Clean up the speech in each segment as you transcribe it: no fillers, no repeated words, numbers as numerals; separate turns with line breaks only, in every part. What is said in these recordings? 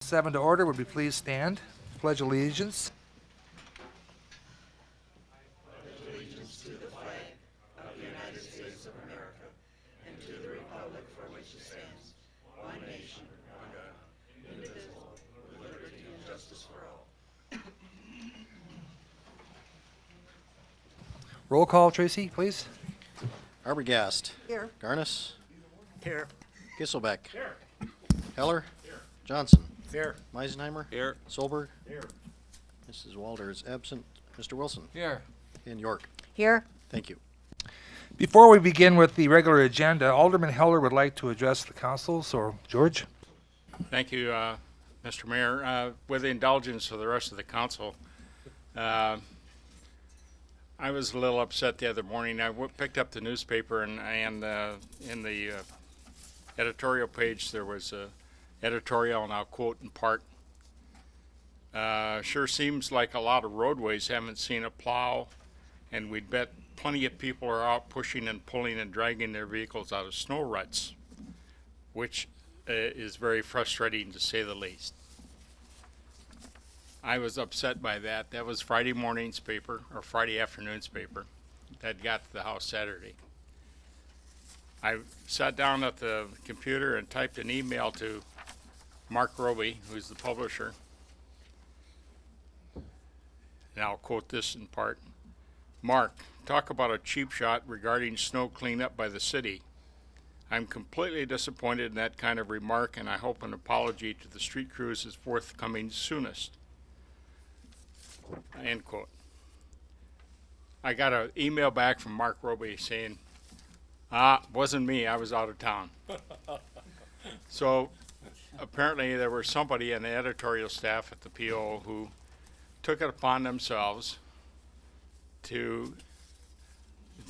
7 to order. Would we please stand? Pledge allegiance. Roll call, Tracy, please.
Arbogast.
Here.
Garnis.
Here.
Gisselbeck. Here. Heller. Here. Johnson.
Here.
Meisenheimer.
Here.
Solberg.
Here.
Mrs. Walter is absent. Mr. Wilson.
Here.
And York.
Here.
Thank you.
Before we begin with the regular agenda, Alderman Heller would like to address the council. So, George?
Thank you, Mr. Mayor. With the indulgence of the rest of the council, I was a little upset the other morning. I picked up the newspaper and in the editorial page there was a editorial, and I'll quote in part. Sure seems like a lot of roadways haven't seen a plow, and we'd bet plenty of people are out pushing and pulling and dragging their vehicles out of snow ruts, which is very frustrating to say the least. I was upset by that. That was Friday morning's paper, or Friday afternoon's paper, that got to the house Saturday. I sat down at the computer and typed an email to Mark Roby, who's the publisher. And I'll quote this in part. Mark, talk about a cheap shot regarding snow cleanup by the city. I'm completely disappointed in that kind of remark, and I hope an apology to the street crews is forthcoming soonest. End quote. I got an email back from Mark Roby saying, wasn't me, I was out of town. So apparently there was somebody in the editorial staff at the PO who took it upon themselves to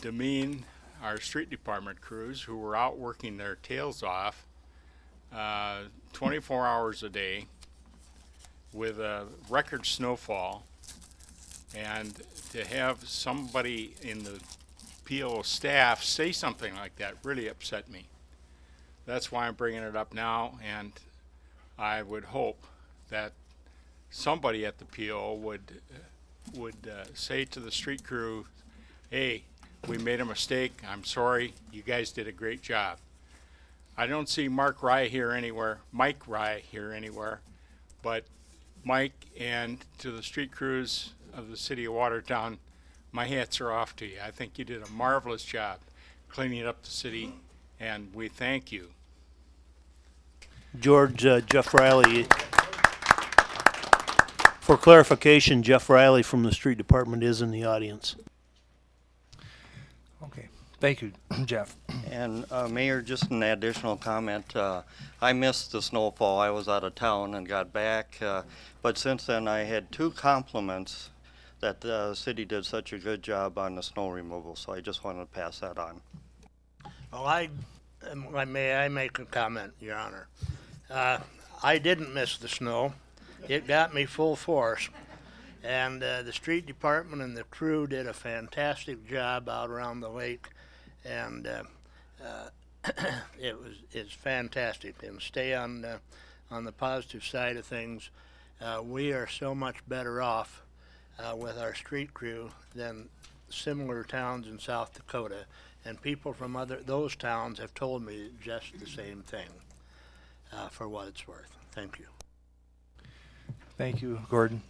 demean our street department crews who were out working their tails off 24 hours a day with a record snowfall, and to have somebody in the PO staff say something like that really upset me. That's why I'm bringing it up now, and I would hope that somebody at the PO would say to the street crew, hey, we made a mistake. I'm sorry. You guys did a great job. I don't see Mike Rye here anywhere, but Mike, and to the street crews of the city of Watertown, my hats are off to you. I think you did a marvelous job cleaning up the city, and we thank you.
George, Jeff Riley. For clarification, Jeff Riley from the street department is in the audience.
Okay. Thank you, Jeff.
And Mayor, just an additional comment. I missed the snowfall. I was out of town and got back. But since then, I had 2 compliments that the city did such a good job on the snow removal. So I just wanted to pass that on.
Well, may I make a comment, Your Honor? I didn't miss the snow. It got me full force. And the street department and the crew did a fantastic job out around the lake. And it's fantastic. And stay on the positive side of things. We are so much better off with our street crew than similar towns in South Dakota. And people from those towns have told me just the same thing, for what it's worth. Thank you.
Thank you, Gordon.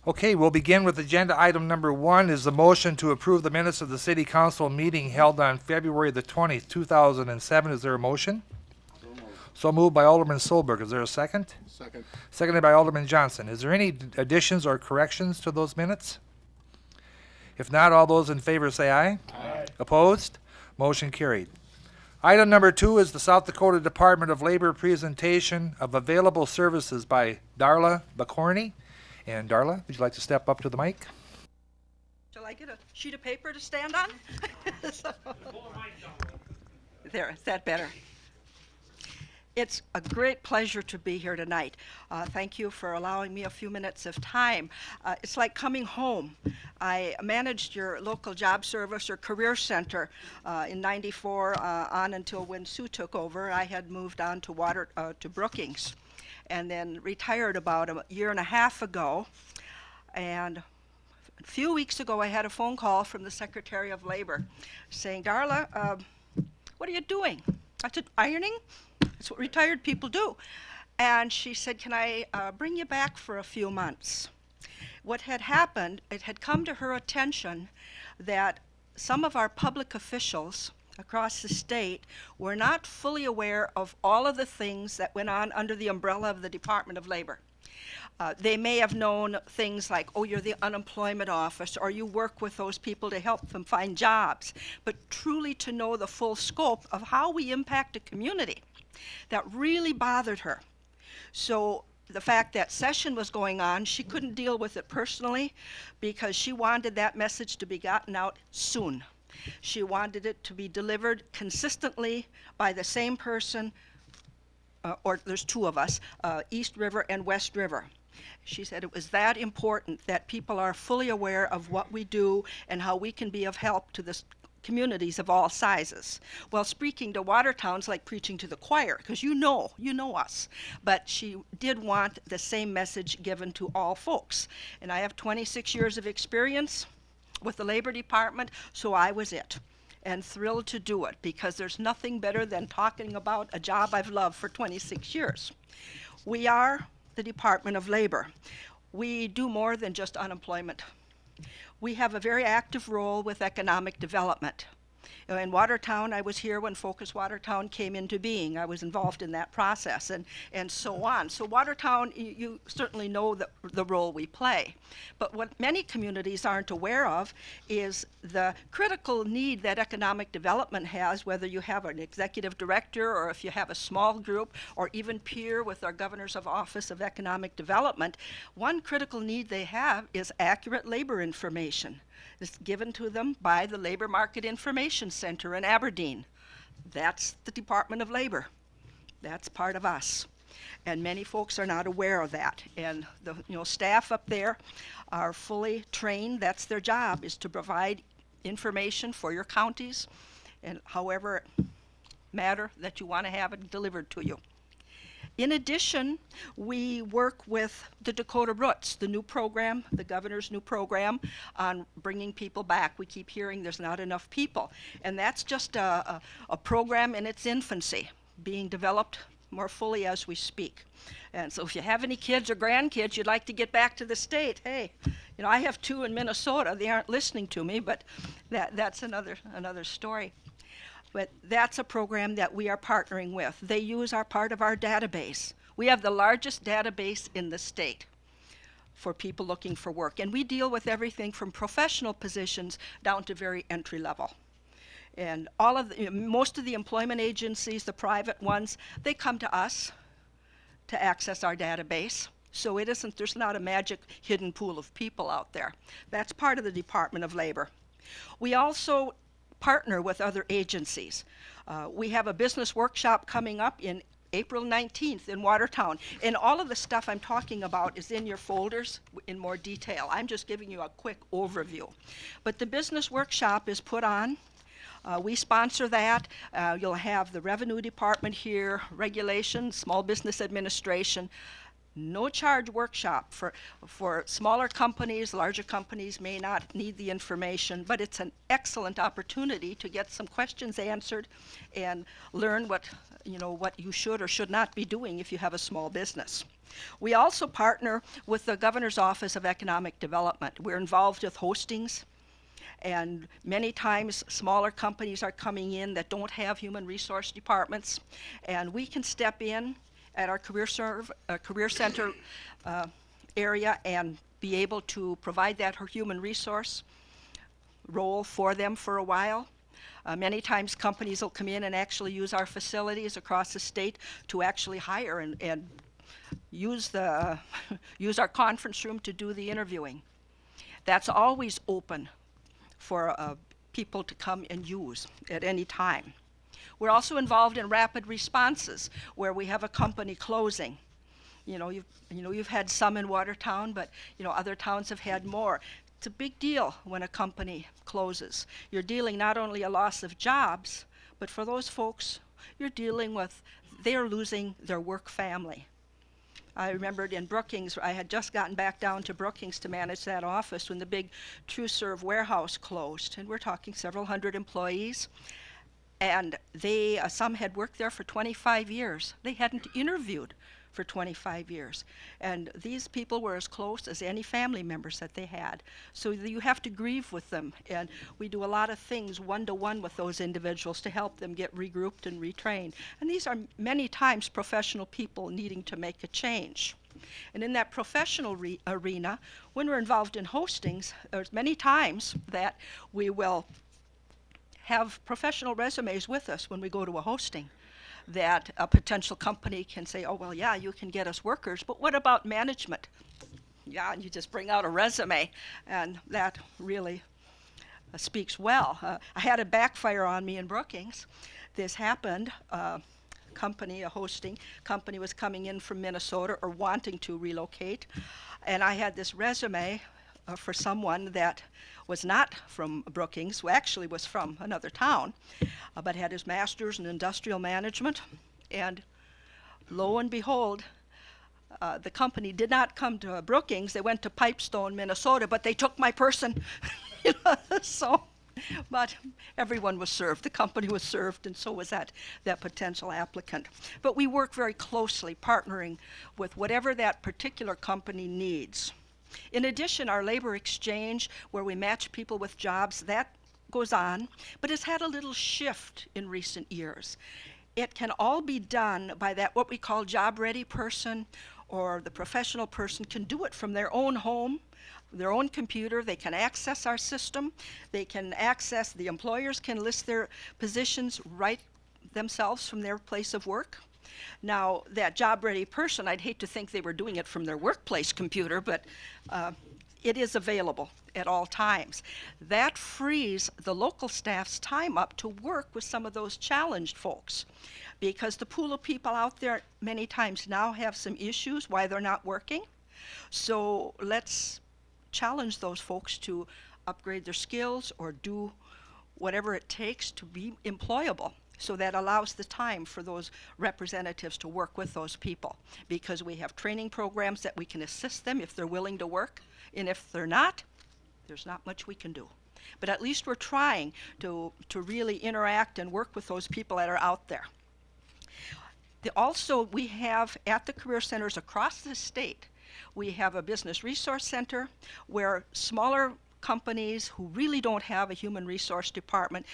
Okay, we'll begin with agenda item number 1 is the motion to approve the minutes of the city council meeting held on February the 20th, 2007. Is there a motion? So moved by Alderman Solberg. Is there a second?
Second.
Seconded by Alderman Johnson. Is there any additions or corrections to those minutes? If not, all those in favor say aye.
Aye.
Opposed? Motion carried. Item number 2 is the South Dakota Department of Labor presentation of available services by Darla Bacorny. And Darla, would you like to step up to the mic?
Shall I get a sheet of paper to stand on? There, is that better? It's a great pleasure to be here tonight. Thank you for allowing me a few minutes of time. It's like coming home. I managed your local job service or career center in '94 on until when Sue took over. I had moved on to Brookings and then retired about a year and a half ago. And a few weeks ago, I had a phone call from the Secretary of Labor saying, Darla, what are you doing? I said, ironing. That's what retired people do. And she said, can I bring you back for a few months? What had happened, it had come to her attention that some of our public officials across the state were not fully aware of all of the things that went on under the umbrella of the Department of Labor. They may have known things like, oh, you're the unemployment office, or you work with those people to help them find jobs. But truly to know the full scope of how we impact a community, that really bothered her. So the fact that session was going on, she couldn't deal with it personally because she wanted that message to be gotten out soon. She wanted it to be delivered consistently by the same person, or there's two of us, East River and West River. She said it was that important that people are fully aware of what we do and how we can be of help to the communities of all sizes. Well, speaking to Watertown's like preaching to the choir, because you know us. But she did want the same message given to all folks. And I have 26 years of experience with the Labor Department, so I was it. And thrilled to do it, because there's nothing better than talking about a job I've loved for 26 years. We are the Department of Labor. We do more than just unemployment. We have a very active role with economic development. In Watertown, I was here when Focus Watertown came into being. I was involved in that process and so on. So Watertown, you certainly know the role we play. But what many communities aren't aware of is the critical need that economic development has, whether you have an executive director or if you have a small group or even peer with our Governor's Office of Economic Development. One critical need they have is accurate labor information. It's given to them by the Labor Market Information Center in Aberdeen. That's the Department of Labor. That's part of us. And many folks are not aware of that. And the staff up there are fully trained. That's their job, is to provide information for your counties and however matter that you want to have it delivered to you. In addition, we work with the Dakota Roots, the new program, the governor's new program on bringing people back. We keep hearing there's not enough people. And that's just a program in its infancy, being developed more fully as we speak. And so if you have any kids or grandkids you'd like to get back to the state, hey, I have 2 in Minnesota. They aren't listening to me, but that's another story. But that's a program that we are partnering with. They use part of our database. We have the largest database in the state for people looking for work. And we deal with everything from professional positions down to very entry level. And most of the employment agencies, the private ones, they come to us to access our database. So there's not a magic hidden pool of people out there. That's part of the Department of Labor. We also partner with other agencies. We have a business workshop coming up in April 19th in Watertown. And all of the stuff I'm talking about is in your folders in more detail. I'm just giving you a quick overview. But the business workshop is put on. We sponsor that. You'll have the Revenue Department here, Regulation, Small Business Administration. No charge workshop for smaller companies. Larger companies may not need the information, but it's an excellent opportunity to get some questions answered and learn what you should or should not be doing if you have a small business. We also partner with the Governor's Office of Economic Development. We're involved with hostings, and many times smaller companies are coming in that don't have human resource departments, and we can step in at our career center area and be able to provide that human resource role for them for a while. Many times companies will come in and actually use our facilities across the state to actually hire and use our conference room to do the interviewing. That's always open for people to come and use at any time. We're also involved in rapid responses where we have a company closing. You've had some in Watertown, but other towns have had more. It's a big deal when a company closes. You're dealing not only a loss of jobs, but for those folks, you're dealing with they're losing their work family. I remembered in Brookings, I had just gotten back down to Brookings to manage that office when the big TrueServe warehouse closed, and we're talking several hundred employees. And some had worked there for 25 years. They hadn't interviewed for 25 years. And these people were as close as any family members that they had. So you have to grieve with them. And we do a lot of things one-to-one with those individuals to help them get regrouped and retrained. And these are many times professional people needing to make a change. And in that professional arena, when we're involved in hostings, there's many times that we will have professional resumes with us when we go to a hosting, that a potential company can say, oh, well, yeah, you can get us workers, but what about management? Yeah, and you just bring out a resume, and that really speaks well. I had a backfire on me in Brookings. This happened. A hosting company was coming in from Minnesota or wanting to relocate, and I had this resume for someone that was not from Brookings, who actually was from another town, but had his master's in industrial management. And lo and behold, the company did not come to Brookings. They went to Pipestone, Minnesota, but they took my person. But everyone was served. The company was served, and so was that potential applicant. But we work very closely, partnering with whatever that particular company needs. In addition, our labor exchange, where we match people with jobs, that goes on, but it's had a little shift in recent years. It can all be done by that what we call job-ready person, or the professional person can do it from their own home, their own computer. They can access our system. The employers can list their positions right themselves from their place of work. Now, that job-ready person, I'd hate to think they were doing it from their workplace computer, but it is available at all times. That frees the local staff's time up to work with some of those challenged folks, because the pool of people out there many times now have some issues why they're not working. So let's challenge those folks to upgrade their skills or do whatever it takes to be employable. So that allows the time for those representatives to work with those people, because we have training programs that we can assist them if they're willing to work, and if they're not, there's not much we can do. But at least we're trying to really interact and work with those people that are out there. Also, we have at the career centers across the state, we have a business resource center where smaller companies who really don't have a human resource department.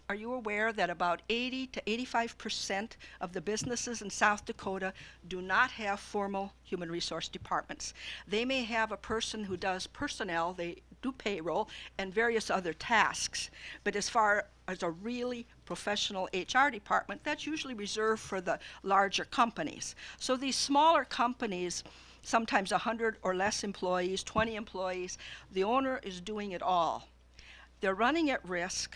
Are you aware that about 80 to 85% of the businesses in South Dakota do not have formal human resource departments? They may have a person who does personnel, they do payroll, and various other tasks. But as far as a really professional HR department, that's usually reserved for the larger companies. So these smaller companies, sometimes 100 or less employees, 20 employees, the owner is doing it all. They're running at risk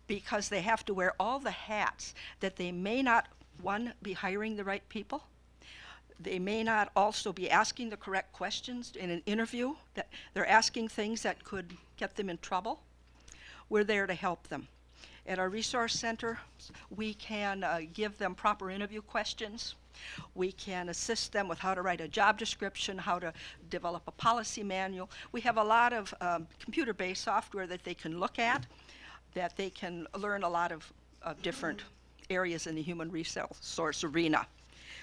because they have to wear all the hats that they may not, one, be hiring the right people. They may not also be asking the correct questions in an interview, that they're asking things that could get them in trouble. We're there to help them. At our resource center, we can give them proper interview questions. We can assist them with how to write a job description, how to develop a policy manual. We have a lot of computer-based software that they can look at, that they can learn a lot of different areas in the human resource arena.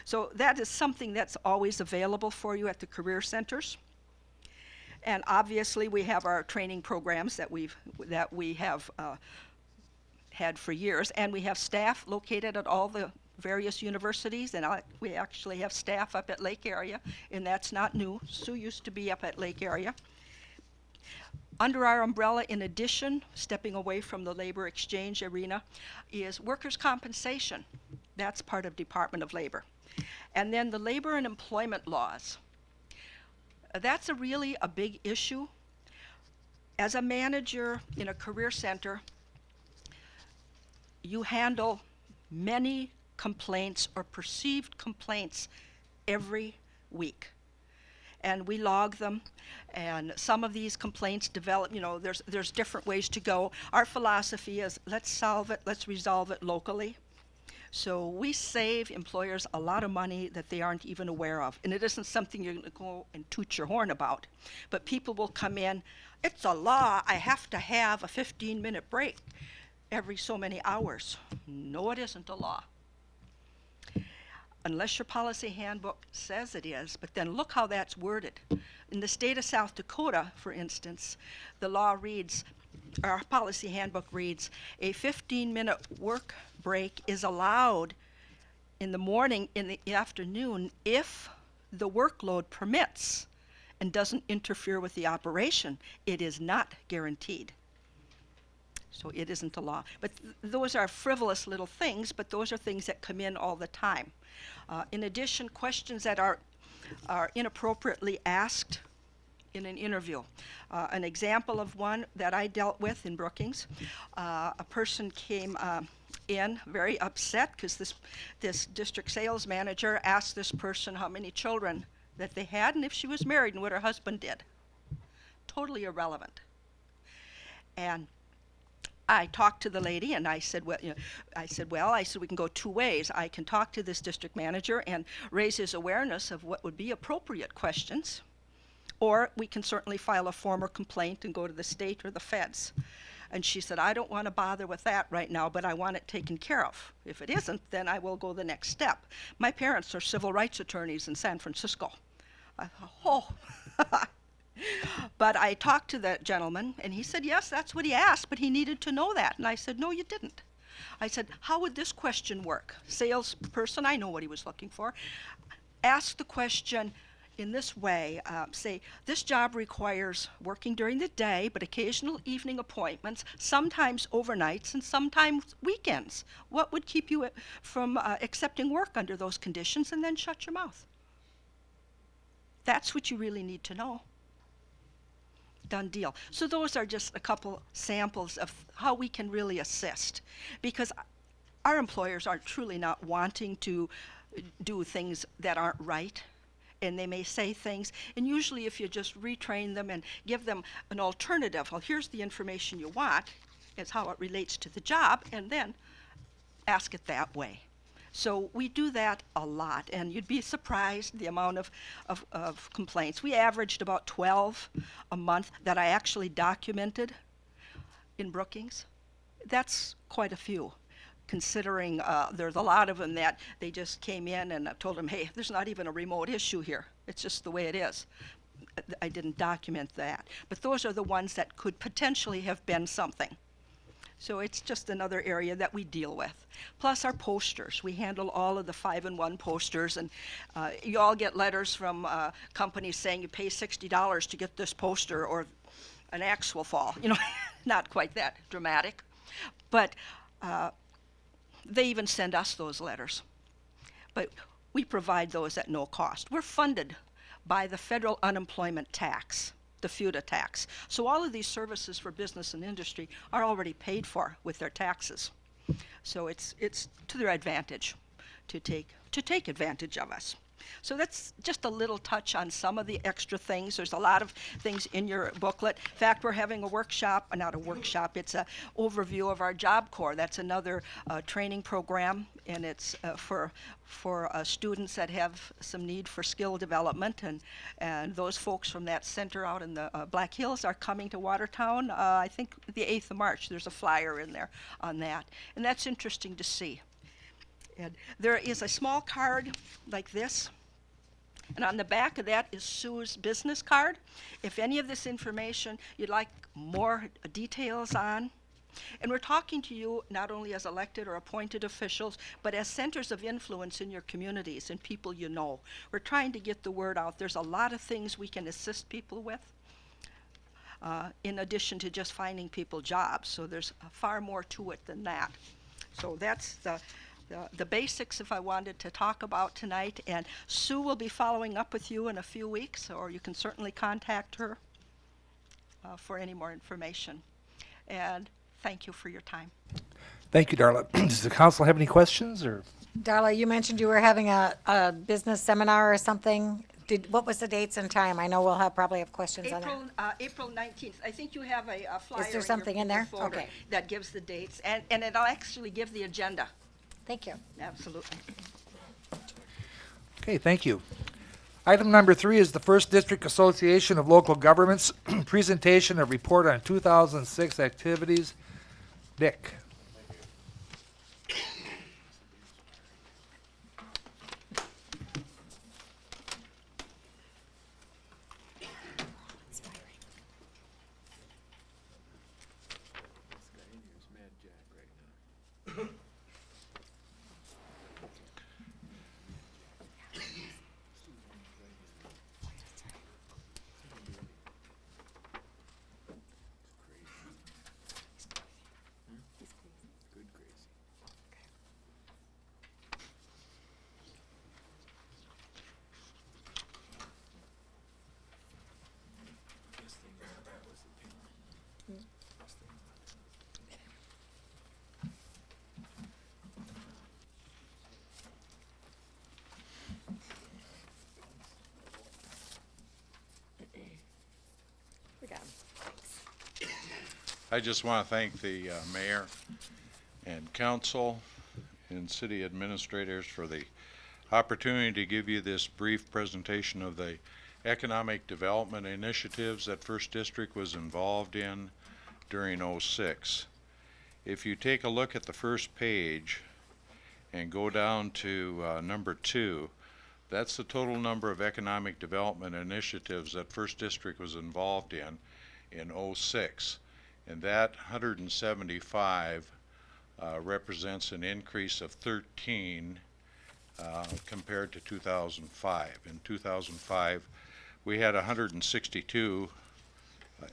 So that is something that's always available for you at the career centers. And obviously, we have our training programs that we have had for years, and we have staff located at all the various universities, and we actually have staff up at Lake Area, and that's not new. Sue used to be up at Lake Area. Under our umbrella, in addition, stepping away from the labor exchange arena, is workers' compensation. That's part of Department of Labor. And then the labor and employment laws. That's really a big issue. As a manager in a career center, you handle many complaints or perceived complaints every week. And we log them, and some of these complaints develop, there's different ways to go. Our philosophy is let's resolve it locally. So we save employers a lot of money that they aren't even aware of. And it isn't something you're going to go and toot your horn about. But people will come in, it's a law, I have to have a 15-minute break every so many hours. No, it isn't a law. Unless your policy handbook says it is, but then look how that's worded. In the state of South Dakota, for instance, the law reads, our policy handbook reads, a 15-minute work break is allowed in the morning, in the afternoon, if the workload permits and doesn't interfere with the operation. It is not guaranteed. So it isn't a law. But those are frivolous little things, but those are things that come in all the time. In addition, questions that are inappropriately asked in an interview. An example of one that I dealt with in Brookings, a person came in very upset because this district sales manager asked this person how many children that they had and if she was married and what her husband did. Totally irrelevant. And I talked to the lady and I said, we can go two ways. I can talk to this district manager and raise his awareness of what would be appropriate questions, or we can certainly file a formal complaint and go to the state or the feds. And she said, I don't want to bother with that right now, but I want it taken care of. If it isn't, then I will go the next step. My parents are civil rights attorneys in San Francisco. I thought, oh. But I talked to that gentleman, and he said, yes, that's what he asked, but he needed to know that. And I said, no, you didn't. I said, how would this question work? Salesperson, I know what he was looking for. Ask the question in this way. Say, this job requires working during the day, but occasional evening appointments, sometimes overnights, and sometimes weekends. What would keep you from accepting work under those conditions? And then shut your mouth. That's what you really need to know. Done deal. So those are just a couple samples of how we can really assist, because our employers are truly not wanting to do things that aren't right, and they may say things, and usually if you just retrain them and give them an alternative, well, here's the information you want, it's how it relates to the job, and then ask it that way. So we do that a lot, and you'd be surprised the amount of complaints. We averaged about 12 a month that I actually documented in Brookings. That's quite a few, considering there's a lot of them that they just came in and I told them, hey, there's not even a remote issue here. It's just the way it is. I didn't document that. But those are the ones that could potentially have been something. So it's just another area that we deal with. Plus our posters. We handle all of the 5-in-1 posters, and you all get letters from companies saying you pay $60 to get this poster or an axe will fall. Not quite that dramatic. But they even send us those letters. But we provide those at no cost. We're funded by the federal unemployment tax, the FUTA tax. So all of these services for business and industry are already paid for with their taxes. So it's to their advantage to take advantage of us. So that's just a little touch on some of the extra things. There's a lot of things in your booklet. In fact, we're having a workshop, not a workshop, it's an overview of our Job Corps. That's another training program, and it's for students that have some need for skill development. And those folks from that center out in the Black Hills are coming to Watertown, I think the 8th of March. There's a flyer in there on that. And that's interesting to see. And there is a small card like this, and on the back of that is Sue's business card. If any of this information you'd like more details on, and we're talking to you not only as elected or appointed officials, but as centers of influence in your communities and people you know. We're trying to get the word out. There's a lot of things we can assist people with, in addition to just finding people jobs. So there's far more to it than that. So that's the basics if I wanted to talk about tonight, and Sue will be following up with you in a few weeks, or you can certainly contact her for any more information. And thank you for your time.
Thank you, Darla. Does the council have any questions or?
Darla, you mentioned you were having a business seminar or something. What was the dates and time? I know we'll probably have questions on that.
April 19th. I think you have a flyer.
there something in
your
there?
folder
Okay.
That gives the dates, and it'll actually give the agenda.
Thank you.
Absolutely.
Okay, thank you. Item number 3 is the First District Association of Local Governments presentation of report on 2006 activities. Dick.
We got 'em. Thanks.
I just want to thank the mayor and council and city administrators for the opportunity to give you this brief presentation of the economic development initiatives that First District was involved in during '06. If you take a look at the first page and go down to number 2, that's the total number of economic development initiatives that First District was involved in '06. And that 175 represents an increase of 13 compared to 2005. In 2005, we had 162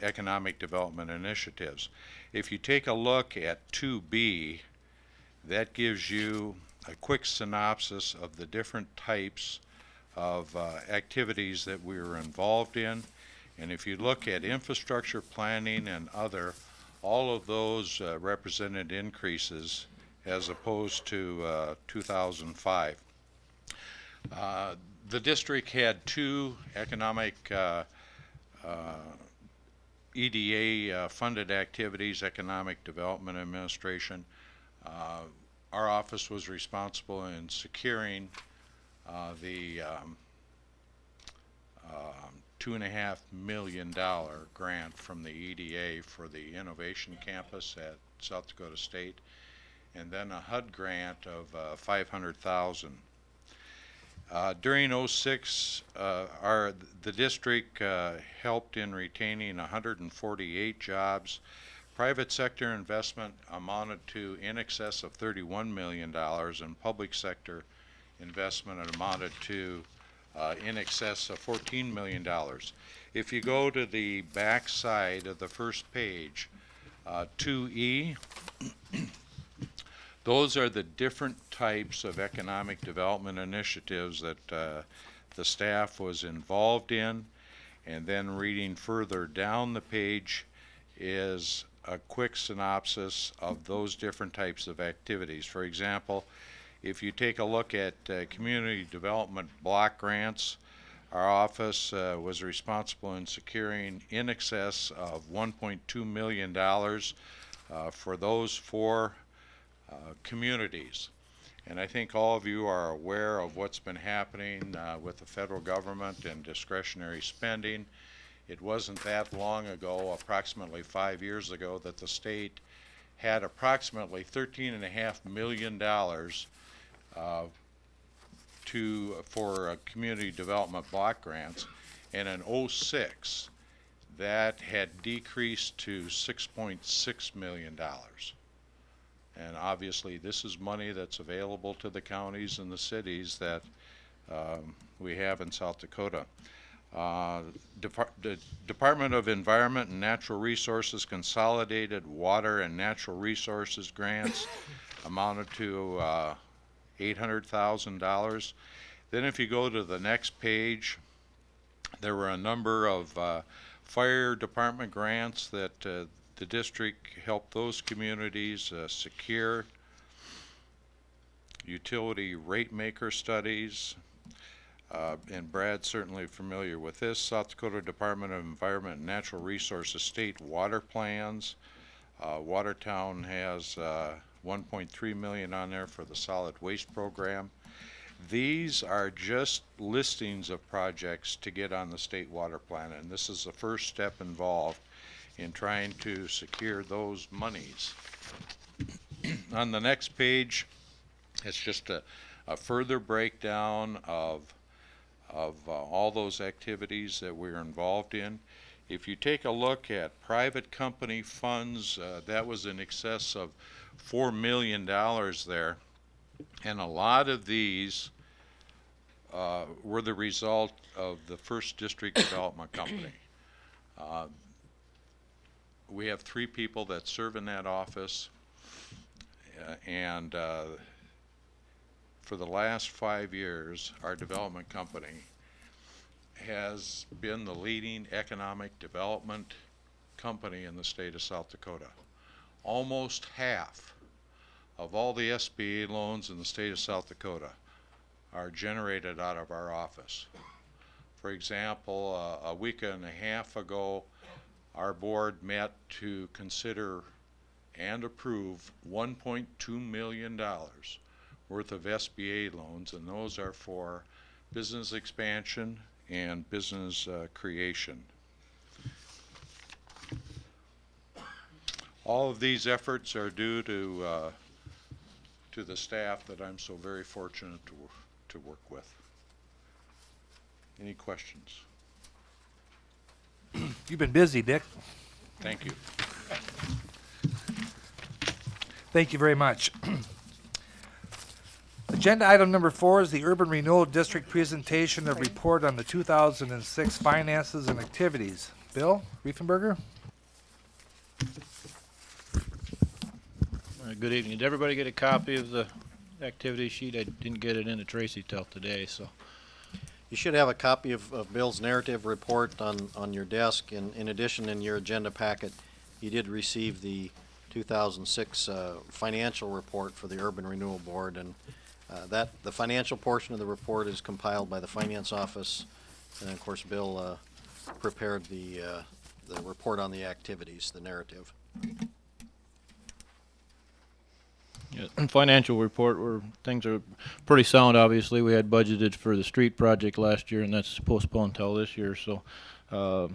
economic development initiatives. If you take a look at 2B, that gives you a quick synopsis of the different types of activities that we were involved in. And if you look at infrastructure planning and other, all of those represented increases as opposed to 2005. The district had 2 economic EDA funded activities, Economic Development Administration. Our office was responsible in securing the $2.5 million grant from the EDA for the Innovation Campus at South Dakota State, and then a HUD grant of $500,000. During '06, the district helped in retaining 148 jobs. Private sector investment amounted to in excess of $31 million, and public sector investment amounted to in excess of $14 million. If you go to the back side of the first page, 2E, those are the different types of economic development initiatives that the staff was involved in. And then reading further down the page is a quick synopsis of those different types of activities. For example, if you take a look at community development block grants, our office was responsible in securing in excess of $1.2 million for those 4 communities. And I think all of you are aware of what's been happening with the federal government and discretionary spending. It wasn't that long ago, approximately 5 years ago, that the state had approximately $13.5 million for community development block grants, and in '06 that had decreased to $6.6 million. And obviously this is money that's available to the counties and the cities that we have in South Dakota. The Department of Environment and Natural Resources consolidated water and natural resources grants amounted to $800,000. Then if you go to the next page, there were a number of fire department grants that
the district help those communities secure utility rate maker studies. And Brad's certainly familiar with this. South Dakota Department of Environment and Natural Resources state water plans. Watertown has 1.3 million on there for the solid waste program. These are just listings of projects to get on the state water plan, and this is the first step involved in trying to secure those monies. On the next page, it's just a further breakdown of all those activities that we're involved in. If you take a look at private company funds, that was in excess of $4 million there, and a lot of these were the result of the First District Development Company. We have 3 people that serve in that office, and for the last 5 years, our development company has been the leading economic development company in the state of South Dakota. Almost half of all the SBA loans in the state of South Dakota are generated out of our office. For example, a week and a half ago, our board met to consider and approve $1.2 million worth of SBA loans, and those are for business expansion and business creation. All of these efforts are due to the staff that I'm so very fortunate to work with. Any questions?
You've been busy, Dick.
Thank you.
Thank you very much. Agenda item number 4 is the Urban Renewal District presentation of report on the 2006 finances and activities. Bill Riefenberger?
Good evening. Did everybody get a copy of the activity sheet? I didn't get it into Tracy till today, so.
You should have a copy of Bill's narrative report on your desk. And in addition, in your agenda packet, you did receive the 2006 financial report for the Urban Renewal Board. And the financial portion of the report is compiled by the Finance Office. And of course, Bill prepared the report on the activities, the narrative.
Yeah, financial report where things are pretty sound. Obviously, we had budgeted for the street project last year, and that's postponed until this year. So, the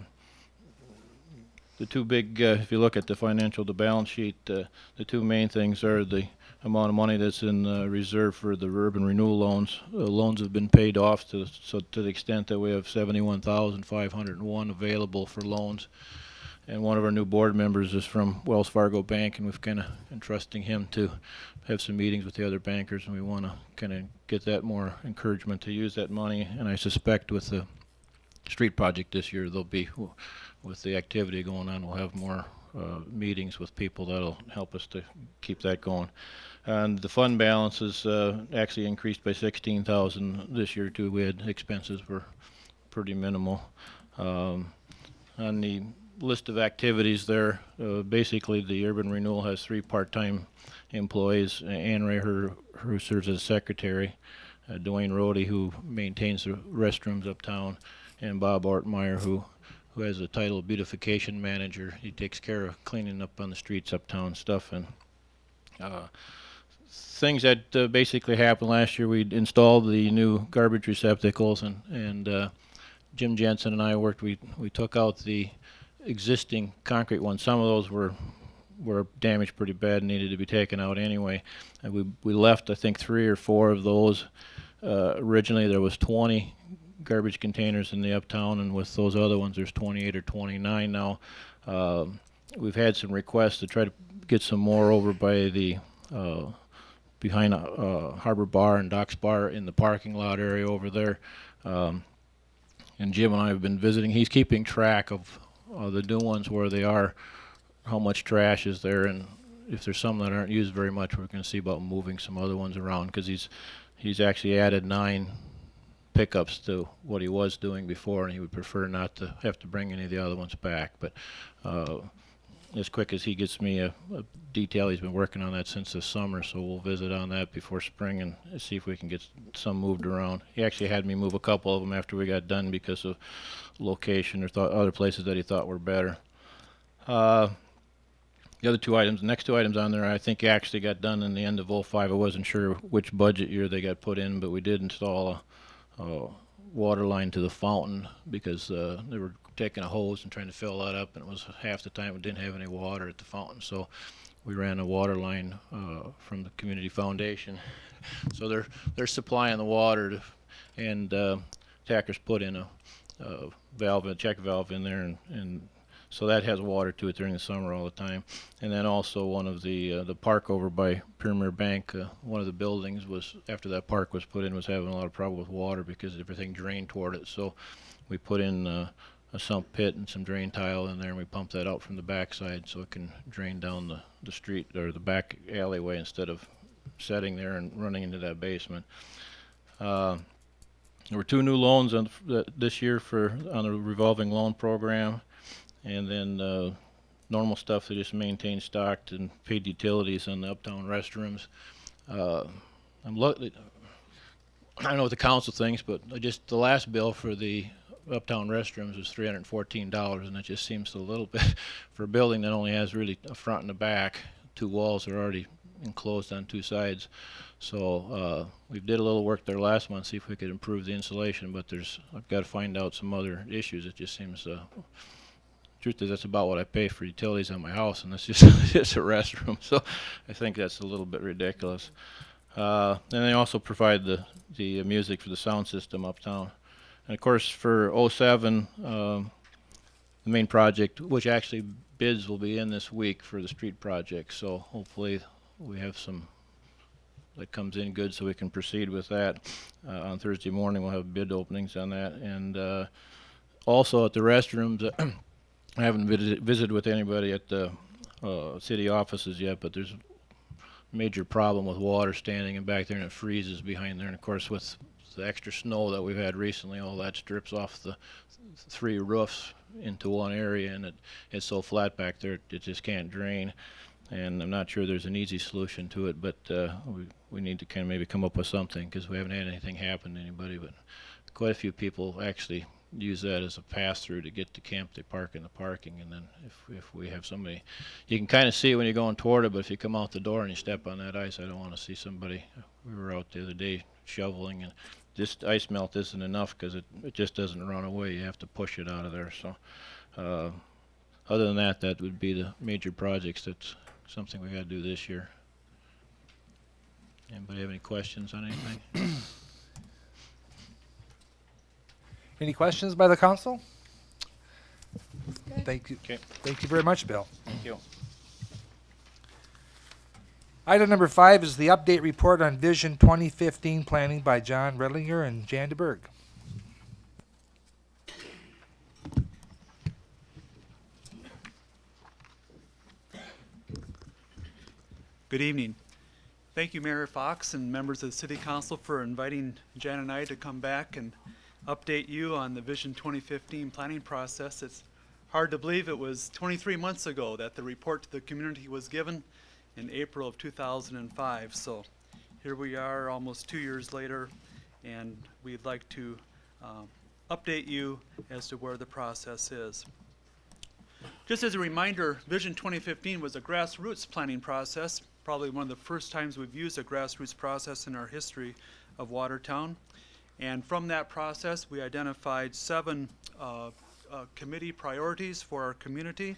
two big, if you look at the financial, the balance sheet, the two main things are the amount of money that's in reserve for the urban renewal loans. Loans have been paid off to the extent that we have 71,501 available for loans. And one of our new board members is from Wells Fargo Bank, and we've kind of entrusting him to have some meetings with the other bankers, and we want to kind of get that more encouragement to use that money. And I suspect with the street project this year, there'll be, with the activity going on, we'll have more meetings with people that'll help us to keep that going. And the fund balances actually increased by 16,000 this year too. We had expenses were pretty minimal. On the list of activities there, basically the urban renewal has 3 part-time employees: Ann Ray, who serves as secretary, Dwayne Rohde, who maintains the restrooms uptown, and Bob Ortmeyer, who has the title of beautification manager. He takes care of cleaning up on the streets uptown stuff. And things that basically happened last year, we installed the new garbage receptacles, and Jim Jensen and I worked. We took out the existing concrete ones. Some of those were damaged pretty bad and needed to be taken out anyway. And we left, I think, 3 or 4 of those. Originally there was 20 garbage containers in the uptown, and with those other ones there's 28 or 29 now. We've had some requests to try to get some more over by the behind Harbor Bar and Docks Bar in the parking lot area over there. And Jim and I have been visiting. He's keeping track of the new ones, where they are, how much trash is there, and if there's some that aren't used very much, we're going to see about moving some other ones around, because he's actually added 9 pickups to what he was doing before, and he would prefer not to have to bring any of the other ones back. But as quick as he gets me a detail. He's been working on that since this summer, so we'll visit on that before spring and see if we can get some moved around. He actually had me move a couple of them after we got done because of location or other places that he thought were better. The other two items, the next two items on there, I think actually got done in the end of '05. I wasn't sure which budget year they got put in, but we did install a water line to the fountain because they were taking a hose and trying to fill that up, and it was half the time we didn't have any water at the fountain. So we ran a water line from the community foundation. So they're supplying the water, and Tacker's put in a valve, a check valve in there, and so that has water to it during the summer all the time. And then also one of the park over by Premier Bank, one of the buildings was, after that park was put in, was having a lot of trouble with water because everything drained toward it. So we put in a sump pit and some drain tile in there, and we pumped that out from the backside so it can drain down the street or the back alleyway instead of setting there and running into that basement. There were 2 new loans this year on the revolving loan program. And then normal stuff to just maintain stocked and paid utilities on the uptown restrooms. I don't know what the council thinks, but just the last bill for the uptown restrooms was $314, and it just seems a little bit for a building that only has really a front and a back. 2 walls are already enclosed on 2 sides. So we did a little work there last month, see if we could improve the insulation, but I've got to find out some other issues. It just seems truth is, that's about what I pay for utilities on my house, and that's just it's a restroom. So I think that's a little bit ridiculous. And they also provide the music for the sound system uptown. And of course, for '07, the main project, which actually bids will be in this week for the street project. So hopefully we have some that comes in good, so we can proceed with that. On Thursday morning, we'll have bid openings on that, and also at the restrooms. I haven't visited with anybody at the city offices yet, but there's a major problem with water standing in back there, and it freezes behind there. And of course, with the extra snow that we've had recently, all that strips off the 3 roofs into one area, and it's so flat back there it just can't drain. And I'm not sure there's an easy solution to it, but we need to kind of maybe come up with something because we haven't had anything happen to anybody. But quite a few people actually use that as a pass-through to get to camp. They park in the parking, and then if we have somebody, you can kind of see when you're going toward it, but if you come out the door and you step on that ice, I don't want to see somebody. We were out the other day shoveling, and just ice melt isn't enough because it just doesn't run away. You have to push it out of there. So other than that, that would be the major projects. That's something we got to do this year. Anybody have any questions on anything?
Any questions by the council?
Good.
Thank you.
Okay.
Thank you very much, Bill.
Thank you.
Item number 5 is the update report on Vision 2015 planning by John Redlinger and Jan DeBerg.
Good evening. Thank you, Mayor Fox and members of the City Council for inviting Jan and I to come back and update you on the Vision 2015 planning process. It's hard to believe it was 23 months ago that the report to the community was given in April of 2005. So here we are almost 2 years later, and we'd like to update you as to where the process is. Just as a reminder, Vision 2015 was a grassroots planning process, probably one of the first times we've used a grassroots process in our history of Watertown. And from that process, we identified 7 committee priorities for our community,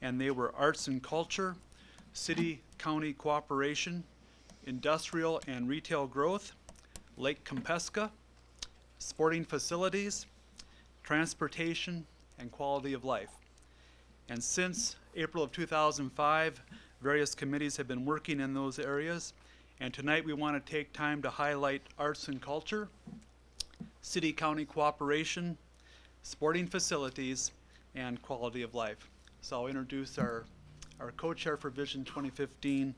and they were arts and culture, city-county cooperation, industrial and retail growth, Lake Compesca, sporting facilities, transportation, and quality of life. And since April of 2005, various committees have been working in those areas. And tonight we want to take time to highlight arts and culture, city-county cooperation, sporting facilities, and quality of life. So I'll introduce our co-chair for Vision 2015,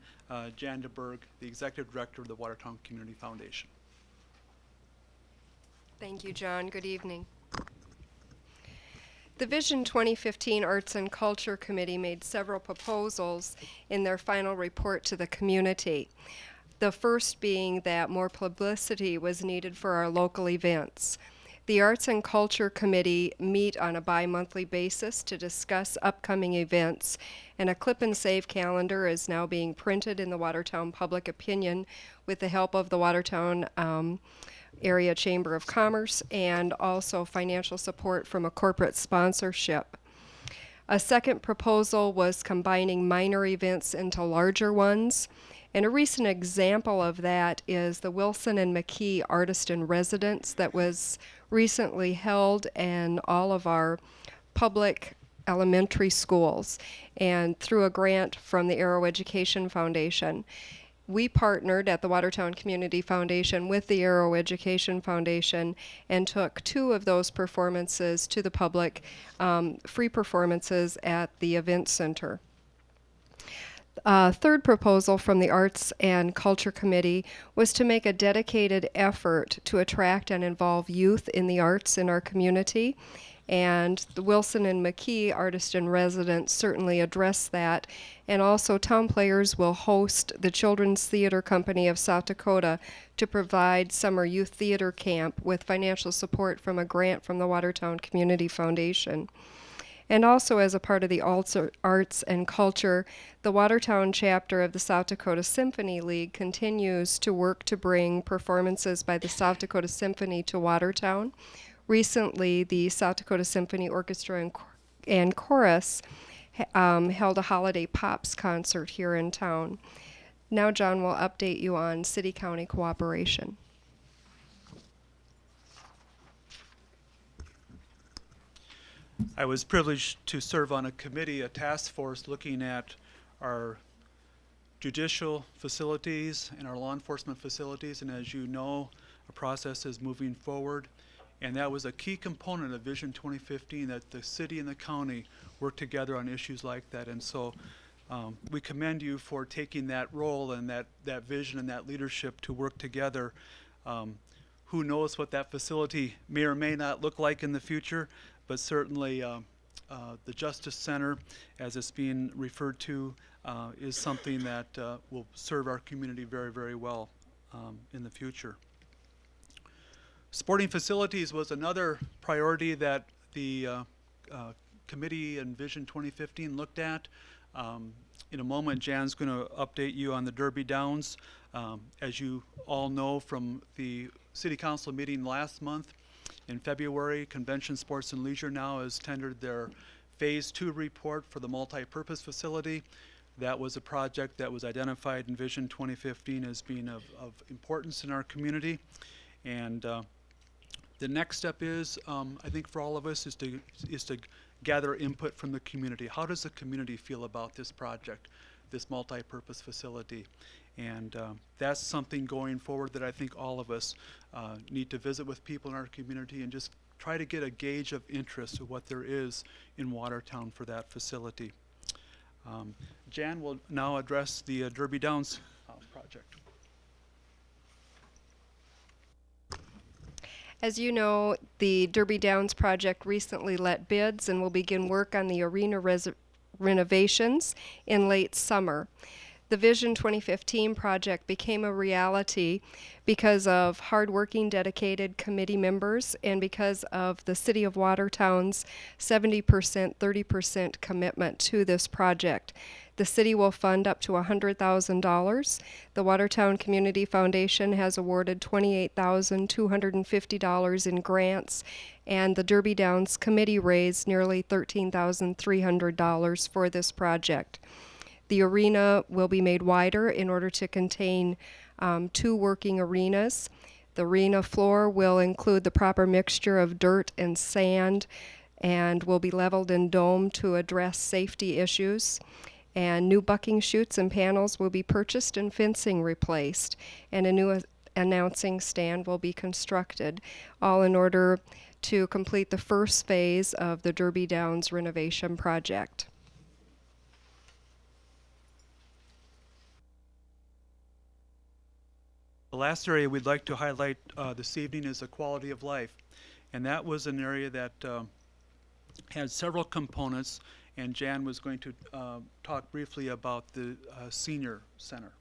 Jan DeBerg, the executive director of the Watertown Community Foundation.
Thank you, John. Good evening. The Vision 2015 Arts and Culture Committee made several proposals in their final report to the community. The first being that more publicity was needed for our local events. The Arts and Culture Committee meet on a bi-monthly basis to discuss upcoming events, and a clip and save calendar is now being printed in the Watertown Public Opinion with the help of the Watertown Area Chamber of Commerce and also financial support from a corporate sponsorship. A second proposal was combining minor events into larger ones. And a recent example of that is the Wilson and McKee Artist in Residence that was recently held in all of our public elementary schools and through a grant from the Arrow Education Foundation. We partnered at the Watertown Community Foundation with the Arrow Education Foundation and took 2 of those performances to the public, free performances at the Event Center. Third proposal from the Arts and Culture Committee was to make a dedicated effort to attract and involve youth in the arts in our community. And the Wilson and McKee Artist in Residence certainly address that. And also Town Players will host the Children's Theater Company of South Dakota to provide summer youth theater camp with financial support from a grant from the Watertown Community Foundation. And also as a part of the Arts and Culture, the Watertown chapter of the South Dakota Symphony League continues to work to bring performances by the South Dakota Symphony to Watertown. Recently, the South Dakota Symphony Orchestra and Chorus held a Holiday Pops concert here in town. Now John will update you on city-county cooperation.
I was privileged to serve on a committee, a task force looking at our judicial facilities and our law enforcement facilities, and as you know, a process is moving forward. And that was a key component of Vision 2015, that the city and the county work together on issues like that. And so we commend you for taking that role and that vision and that leadership to work together. Who knows what that facility may or may not look like in the future, but certainly the Justice Center, as it's being referred to, is something that will serve our community very, very well in the future. Sporting facilities was another priority that the committee and Vision 2015 looked at. In a moment, Jan's going to update you on the Derby Downs. As you all know from the City Council meeting last month, in February, Convention Sports and Leisure now has tendered their Phase 2 report for the multi-purpose facility. That was a project that was identified in Vision 2015 as being of importance in our community. And the next step is, I think for all of us, is to gather input from the community. How does the community feel about this project, this multi-purpose facility? And that's something going forward that I think all of us need to visit with people in our community and just try to get a gauge of interest of what there is in Watertown for that facility. Jan will now address the Derby Downs project.
As you know, the Derby Downs project recently let bids and will begin work on the arena renovations in late summer. The Vision 2015 project became a reality because of hardworking, dedicated committee members and because of the City of Watertown's 70%, 30% commitment to this project. The city will fund up to $100,000. The Watertown Community Foundation has awarded $28,250 in grants, and the Derby Downs Committee raised nearly $13,300 for this project. The arena will be made wider in order to contain 2 working arenas. The arena floor will include the proper mixture of dirt and sand and will be leveled and domed to address safety issues. And new bucking chutes and panels will be purchased and fencing replaced. And a new announcing stand will be constructed, all in order to complete the first phase of the Derby Downs renovation project.
The last area we'd like to highlight this evening is the quality of life. And that was an area that had several components, and Jan was going to talk briefly about the senior center.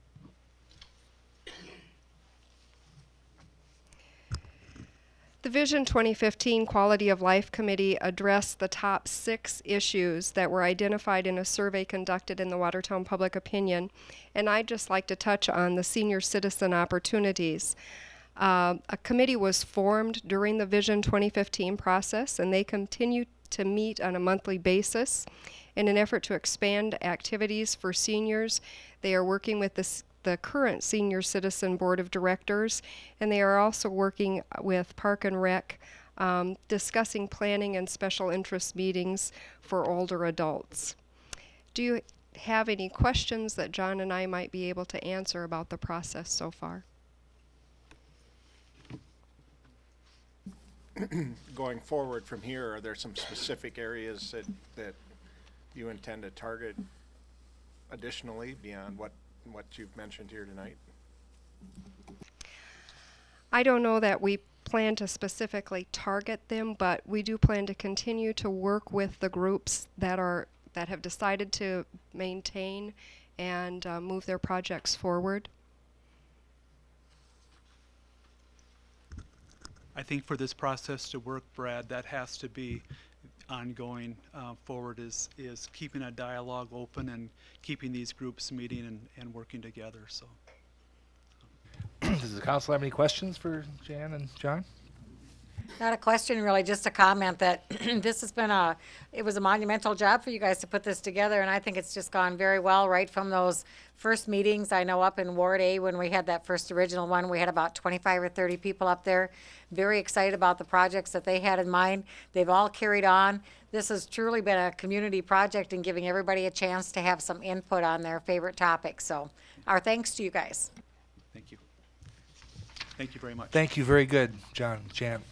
The Vision 2015 Quality of Life Committee addressed the top 6 issues that were identified in a survey conducted in the Watertown Public Opinion, and I'd just like to touch on the senior citizen opportunities. A committee was formed during the Vision 2015 process, and they continue to meet on a monthly basis in an effort to expand activities for seniors. They are working with the current Senior Citizen Board of Directors, and they are also working with Park and Rec, discussing planning and special interest meetings for older adults. Do you have any questions that John and I might be able to answer about the process so far?
Going forward from here, are there some specific areas that you intend to target additionally beyond what you've mentioned here tonight?
I don't know that we plan to specifically target them, but we do plan to continue to work with the groups that have decided to maintain and move their projects forward.
I think for this process to work, Brad, that has to be ongoing forward, is keeping a dialogue open and keeping these groups meeting and working together. So,
Does the council have any questions for Jan and John?
Not a question, really, just a comment that this has been it was a monumental job for you guys to put this together, and I think it's just gone very well right from those first meetings. I know up in Ward A, when we had that first original one, we had about 25 or 30 people up there, very excited about the projects that they had in mind. They've all carried on. This has truly been a community project and giving everybody a chance to have some input on their favorite topics. So our thanks to you guys.
thank you. Thank you very much.
Thank you. Very good, John, Jan.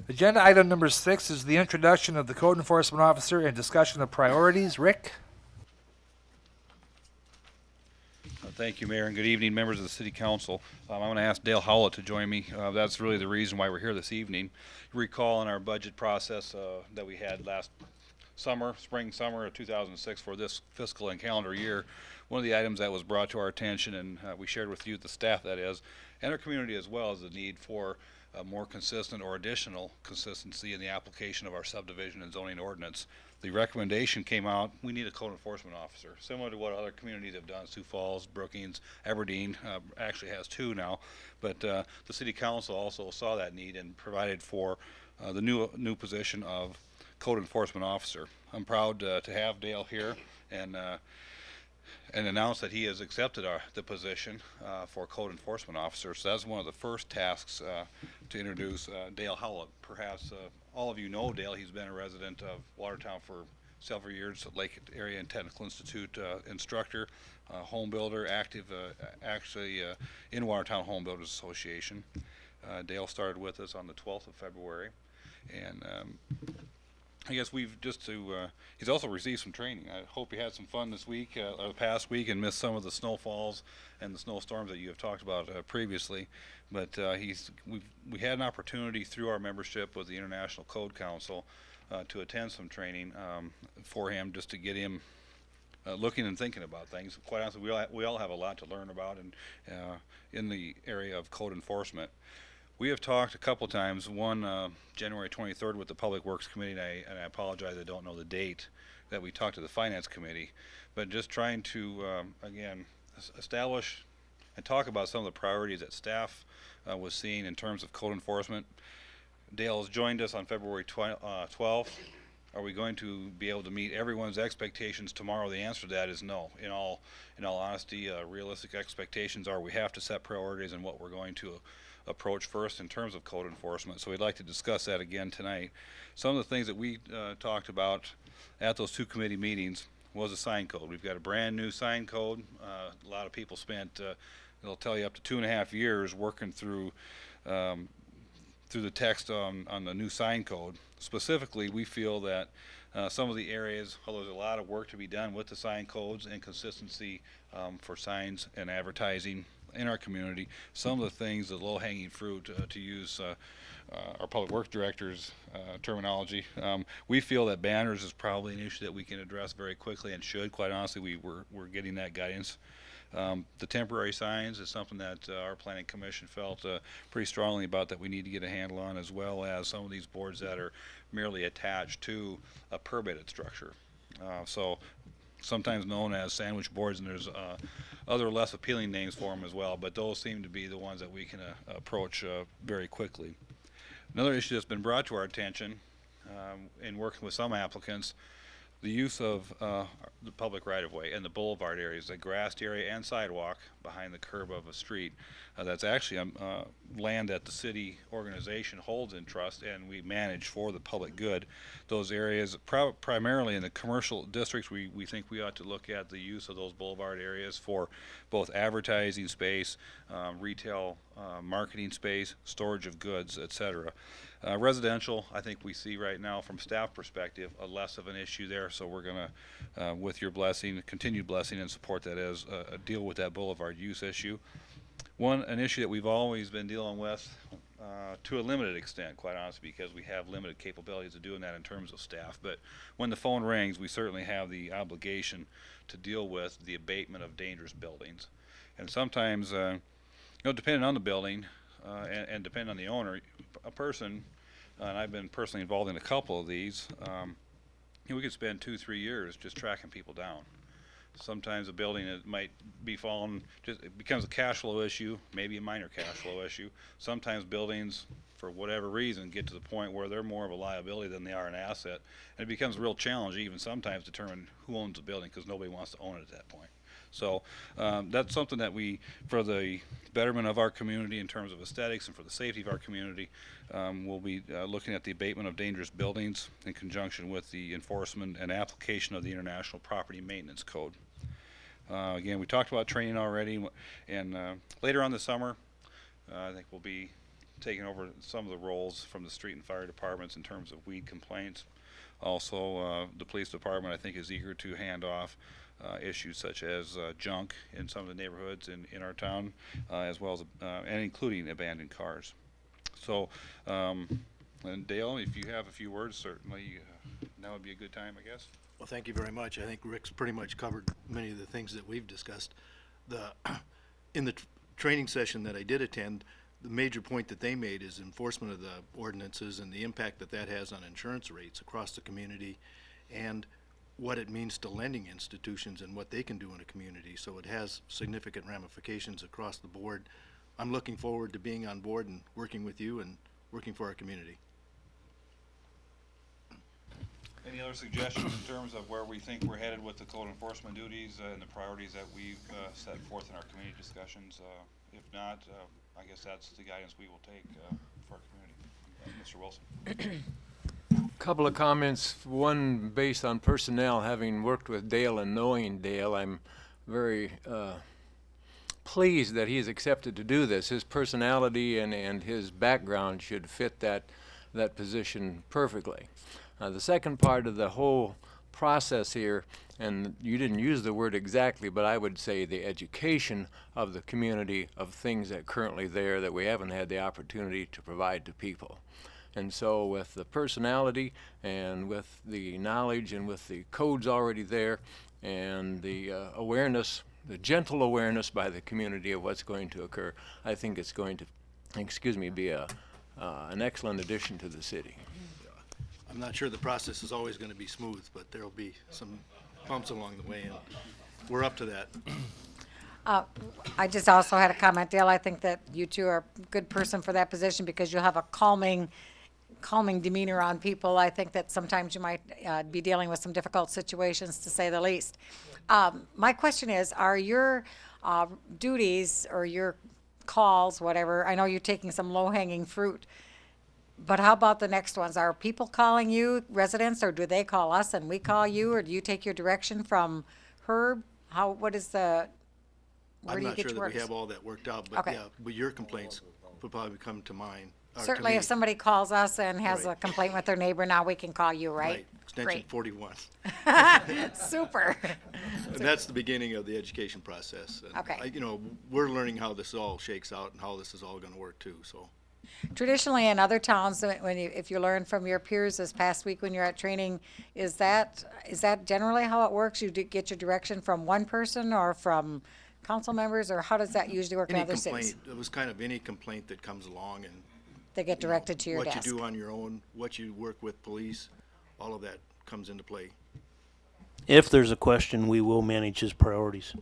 Agenda item number 6 is the introduction of the code enforcement officer and discussion of priorities. Rick?
Thank you, Mayor, and good evening, members of the City Council. I'm going to ask Dale Howlett to join me. That's really the reason why we're here this evening. You recall in our budget process that we had last spring, summer of 2006 for this fiscal and calendar year, one of the items that was brought to our attention, and we shared with you, the staff that is, and our community as well, is the need for more consistent or additional consistency in the application of our subdivision and zoning ordinance. The recommendation came out, we need a code enforcement officer, similar to what other communities have done. Sioux Falls, Brookings, Aberdeen actually has 2 now, but the City Council also saw that need and provided for the new position of code enforcement officer. I'm proud to have Dale here and announce that he has accepted the position for code enforcement officer. So that's one of the first tasks to introduce Dale Howlett. Perhaps all of you know Dale. He's been a resident of Watertown for several years, Lake Area and Technical Institute instructor, home builder, active actually in Watertown Home Builders Association. Dale started with us on the 12th of February, and I guess he's also received some training. I hope he had some fun this week, or the past week, and missed some of the snowfalls and the snowstorms that you have talked about previously. But we had an opportunity through our membership with the International Code Council to attend some training for him, just to get him looking and thinking about things. Quite honestly, we all have a lot to learn about in the area of code enforcement. We have talked a couple times, one January 23rd with the Public Works Committee, and I apologize I don't know the date that we talked to the Finance Committee, but just trying to, again, establish and talk about some of the priorities that staff was seeing in terms of code enforcement. Dale has joined us on February 12th. Are we going to be able to meet everyone's expectations tomorrow? The answer to that is no. In all honesty, realistic expectations are we have to set priorities and what we're going to approach first in terms of code enforcement. So we'd like to discuss that again tonight. Some of the things that we talked about at those 2 committee meetings was a sign code. We've got a brand new sign code. A lot of people spent, they'll tell you, up to 2.5 years working through the text on the new sign code. Specifically, we feel that Some of the areas, although there's a lot of work to be done with the sign codes and consistency for signs and advertising in our community, some of the things, the low-hanging fruit, to use our public works director's terminology, we feel that banners is probably an issue that we can address very quickly and should. Quite honestly, we're getting that guidance. The temporary signs is something that our planning commission felt pretty strongly about, that we need to get a handle on, as well as some of these boards that are merely attached to a permitted structure. So sometimes known as sandwich boards, and there's other less appealing names for them as well, but those seem to be the ones that we can approach very quickly. Another issue that's been brought to our attention in working with some applicants, the use of the public right-of-way and the boulevard areas, the grassed area and sidewalk behind the curb of a street. That's actually land that the city organization holds in trust and we manage for the public good. Those areas, primarily in the commercial districts, we think we ought to look at the use of those boulevard areas for both advertising space, retail marketing space, storage of goods, etc. Residential, I think we see right now from staff perspective a less of an issue there, so we're going to, with your blessing, continued blessing and support that as deal with that boulevard use issue. An issue that we've always been dealing with to a limited extent, quite honestly, because we have limited capabilities of doing that in terms of staff, but when the phone rings, we certainly have the obligation to deal with the abatement of dangerous buildings. And sometimes, depending on the building and depending on the owner, a person, and I've been personally involved in a couple of these, we could spend 2-3 years just tracking people down. Sometimes a building that might be fallen, it becomes a cash flow issue, maybe a minor cash flow issue. Sometimes buildings, for whatever reason, get to the point where they're more of a liability than they are an asset, and it becomes a real challenge even sometimes to determine who owns the building, because nobody wants to own it at that point. So that's something that we, for the betterment of our community in terms of aesthetics and for the safety of our community, we'll be looking at the abatement of dangerous buildings in conjunction with the enforcement and application of the International Property Maintenance Code. Again, we talked about training already, and later on this summer, I think we'll be taking over some of the roles from the street and fire departments in terms of weed complaints. Also, the police department, I think, is eager to hand off issues such as junk in some of the neighborhoods in our town, as well as and including abandoned cars. So, and Dale, if you have a few words, certainly now would be a good time, I guess.
Well, thank you very much. I think Rick's pretty much covered many of the things that we've discussed. In the training session that I did attend, the major point that they made is enforcement of the ordinances and the impact that that has on insurance rates across the community, and what it means to lending institutions and what they can do in a community. So it has significant ramifications across the board. I'm looking forward to being on board and working with you and working for our community.
Any other suggestions in terms of where we think we're headed with the code enforcement duties and the priorities that we've set forth in our community discussions? If not, I guess that's the guidance we will take for our community. Mr. Wilson.
Couple of comments. One based on personnel. Having worked with Dale and knowing Dale, I'm very pleased that he has accepted to do this. His personality and his background should fit that position perfectly. The second part of the whole process here, and you didn't use the word exactly, but I would say the education of the community of things that currently there that we haven't had the opportunity to provide to people. And so with the personality and with the knowledge and with the codes already there and the awareness, the gentle awareness by the community of what's going to occur, I think it's going to, be an excellent addition to the city.
I'm not sure the process is always going to be smooth, but there'll be some bumps along the way, and we're up to that.
I just also had a comment, Dale. I think that you two are a good person for that position because you'll have a calming demeanor on people. I think that sometimes you might be dealing with some difficult situations, to say the least. My question is, are your duties or your calls, whatever, I know you're taking some low-hanging fruit, but how about the next ones? Are people calling you, residents, or do they call us and we call you, or do you take your direction from Herb? Where do you get
I'm not sure
your
that
words?
we have all that worked out, but
Okay.
yeah, but your complaints would probably come to mind. to
Certainly
me.
if somebody calls us and has a
Right.
complaint with their neighbor, now we can call you, right?
Extension 41.
Super.
And that's the beginning of the education process. And
Okay.
you know, we're learning how this all shakes out and how this is all gonna work too, so.
Traditionally, in other towns, if you learn from your peers this past week when you're at training, is that generally how it works? You get your direction from one person or from council members, or how does that usually work in
Any
other
complaint,
cities?
it was kind of any complaint that comes along and.
They get
you know,
directed to your desk.
What you do on your own, what you work with police, all of that comes into play.
If there's a question, we will manage his priorities.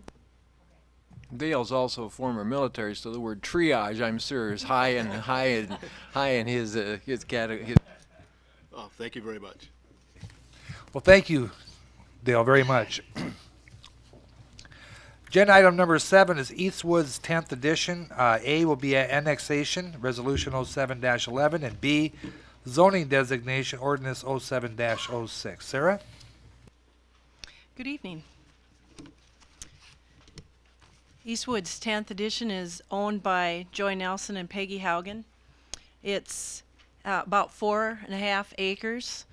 Dale's also a former military, so the word triage, I'm sure, is high in his category.
Oh, thank you very much.
Well, thank you, Dale, very much. Agenda item number 7 is Eastwood's 10th edition. A will be annexation, Resolution 07-11, and B, zoning designation, Ordinance 07-06. Sarah?
Good evening. Eastwood's 10th edition is owned by Joy Nelson and Peggy Haugen. It's about 4.5 acres,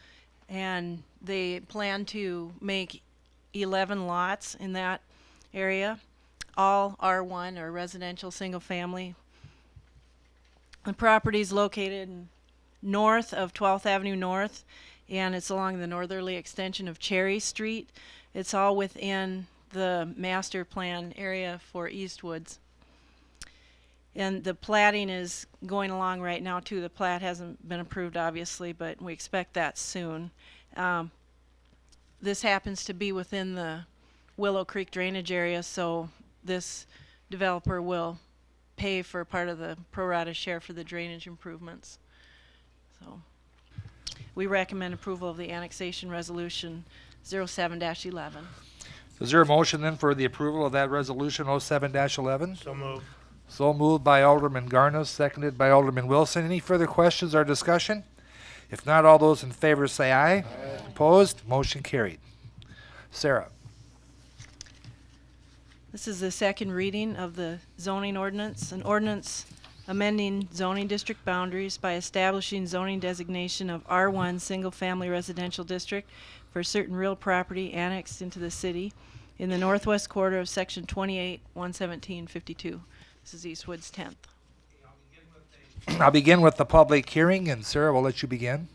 and they plan to make 11 lots in that area, all R1 or residential single family. The property is located north of 12th Avenue North, and it's along the northerly extension of Cherry Street. It's all within the master plan area for Eastwoods. And the platting is going along right now too. The plat hasn't been approved obviously, but we expect that soon. This happens to be within the Willow Creek drainage area, so this developer will pay for part of the pro rata share for the drainage improvements. So we recommend approval of the annexation resolution 07-11.
Is there a motion then for the approval of that resolution 07-11?
So moved.
So moved by Alderman Garnos, seconded by Alderman Wilson. Any further questions or discussion? If not, all those in favor say aye. Aye. Opposed? Motion carried. Sarah?
This is the second reading of the zoning ordinance, an ordinance amending zoning district boundaries by establishing zoning designation of R1 Single Family Residential District for certain real property annexed into the city in the northwest quarter of Section 28-117-52. This is Eastwood's 10th.
I'll begin with the public hearing, and Sarah, we'll let you begin.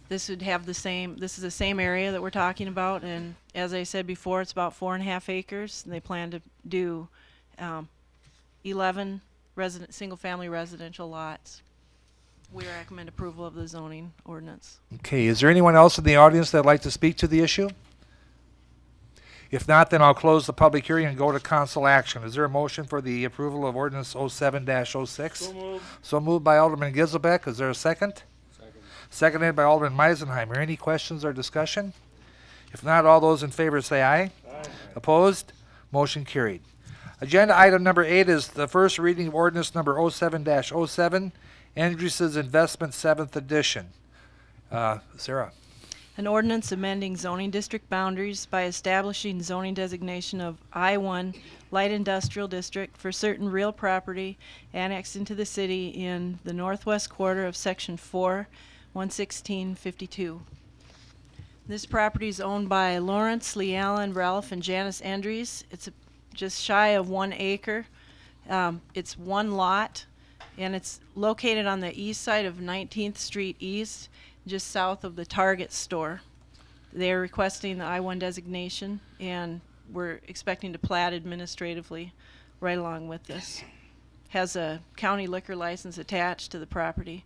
This would have this is the same area that we're talking about, and as I said before, it's about 4.5 acres, and they plan to do 11 single-family residential lots. We recommend approval of the zoning ordinance.
Okay, is there anyone else in the audience that'd like to speak to the issue? If not, then I'll close the public hearing and go to council action. Is there a motion for the approval of ordinance 07-06?
So moved.
So moved by Alderman Giselbeck. Is there a second? Seconded by Alderman Meisenheimer. Any questions or discussion? If not, all those in favor say aye. Aye. Opposed? Motion carried. Agenda item number 8 is the first reading of ordinance number 07-07, Andrews' Investment 7th edition. Sarah?
An ordinance amending zoning district boundaries by establishing zoning designation of I-1 Light Industrial District for certain real property annexed into the city in the northwest quarter of Section 4-116-52. This property is owned by Lawrence, Lee Allen, Ralph, and Janice Andrews. It's just shy of 1 acre. It's one lot, and it's located on the east side of 19th Street East, just south of the Target store. They're requesting the I-1 designation, and we're expecting to plat administratively right along with this. Has a county liquor license attached to the property.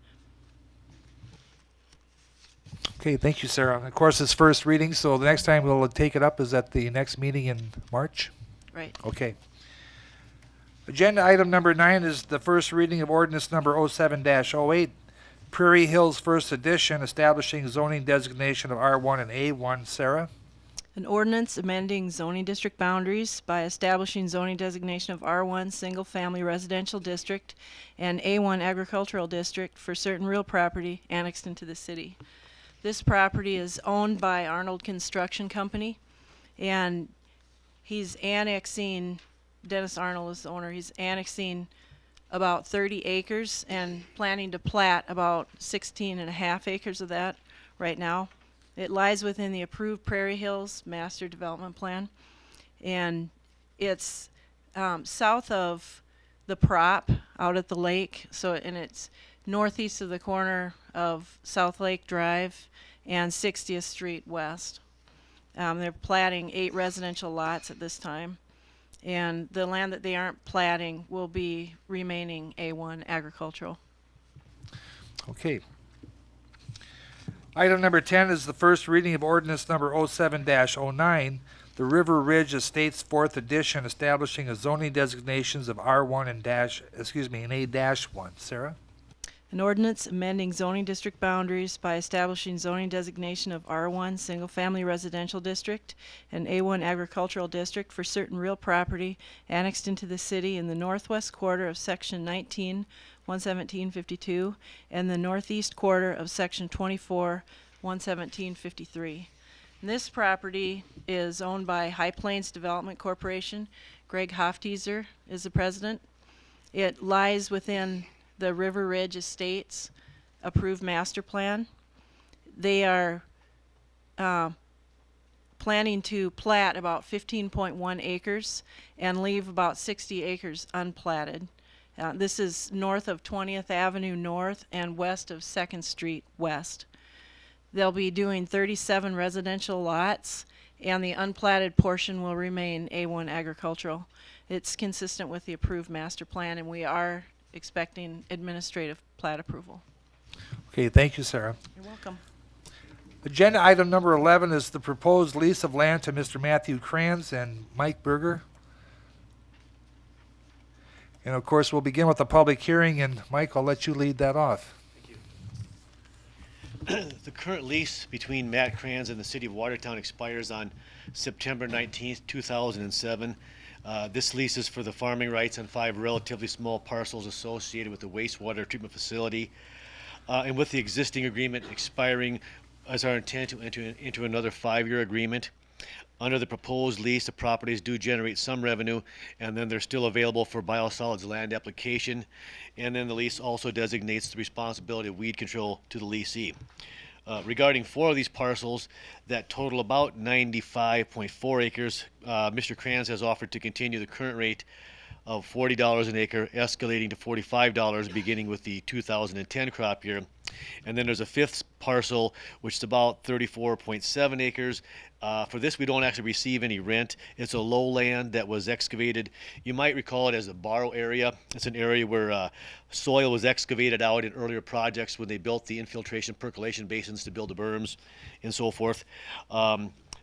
Okay, thank you, Sarah. Of course, it's first reading, so the next time we'll take it up is at the next meeting in March?
Right.
Okay. Agenda item number 9 is the first reading of ordinance number 07-08, Prairie Hills First Edition, establishing zoning designation of R1 and A1. Sarah?
An ordinance amending zoning district boundaries by establishing zoning designation of R1 Single Family Residential District and A1 Agricultural District for certain real property annexed into the city. This property is owned by Arnold Construction Company, and he's annexing, Dennis Arnold is the owner, he's annexing about 30 acres and planning to plat about 16 and a half acres of that right now. It lies within the approved Prairie Hills Master Development Plan, and it's south of the prop out at the lake. So, and it's northeast of the corner of South Lake Drive and 60th Street West. They're platting 8 residential lots at this time, and the land that they aren't platting will be remaining A1 agricultural.
Okay. Item number 10 is the first reading of ordinance number 07-09, the River Ridge Estates 4th edition, establishing a zoning designations of R1 and and A-1. Sarah?
An ordinance amending zoning district boundaries by establishing zoning designation of R1 Single Family Residential District and A1 Agricultural District for certain real property annexed into the city in the northwest quarter of Section 19, 11752, and the northeast quarter of Section 24, 11753. And this property is owned by High Plains Development Corporation. Greg Hoftieser is the president. It lies within the River Ridge Estates approved master plan. They are planning to plat about 15.1 acres and leave about 60 acres unplatted. This is north of 20th Avenue North and west of 2nd Street West. They'll be doing 37 residential lots, and the unplatted portion will remain A1 agricultural. It's consistent with the approved master plan, and we are expecting administrative plat approval.
Okay, thank you, Sarah.
You're welcome.
Agenda item number 11 is the proposed lease of land to Mr. Matthew Kranz and Mike Berger. And of course, we'll begin with the public hearing, and Mike, I'll let you lead that off.
The current lease between Matt Kranz and the City of Watertown expires on September 19th, 2007. This lease is for the farming rights on 5 relatively small parcels associated with the wastewater treatment facility. And with the existing agreement expiring, is our intent to enter into another 5-year agreement. Under the proposed lease, the properties do generate some revenue, and then they're still available for biosolids land application. And then the lease also designates the responsibility of weed control to the leasee. Regarding 4 of these parcels that total about 95.4 acres, Mr. Kranz has offered to continue the current rate of $40 an acre, escalating to $45 beginning with the 2010 crop year. And then there's a 5th parcel, which is about 34.7 acres. For this, we don't actually receive any rent. It's a lowland that was excavated. You might recall it as a borrow area. It's an area where soil was excavated out in earlier projects when they built the infiltration percolation basins to build the berms and so forth.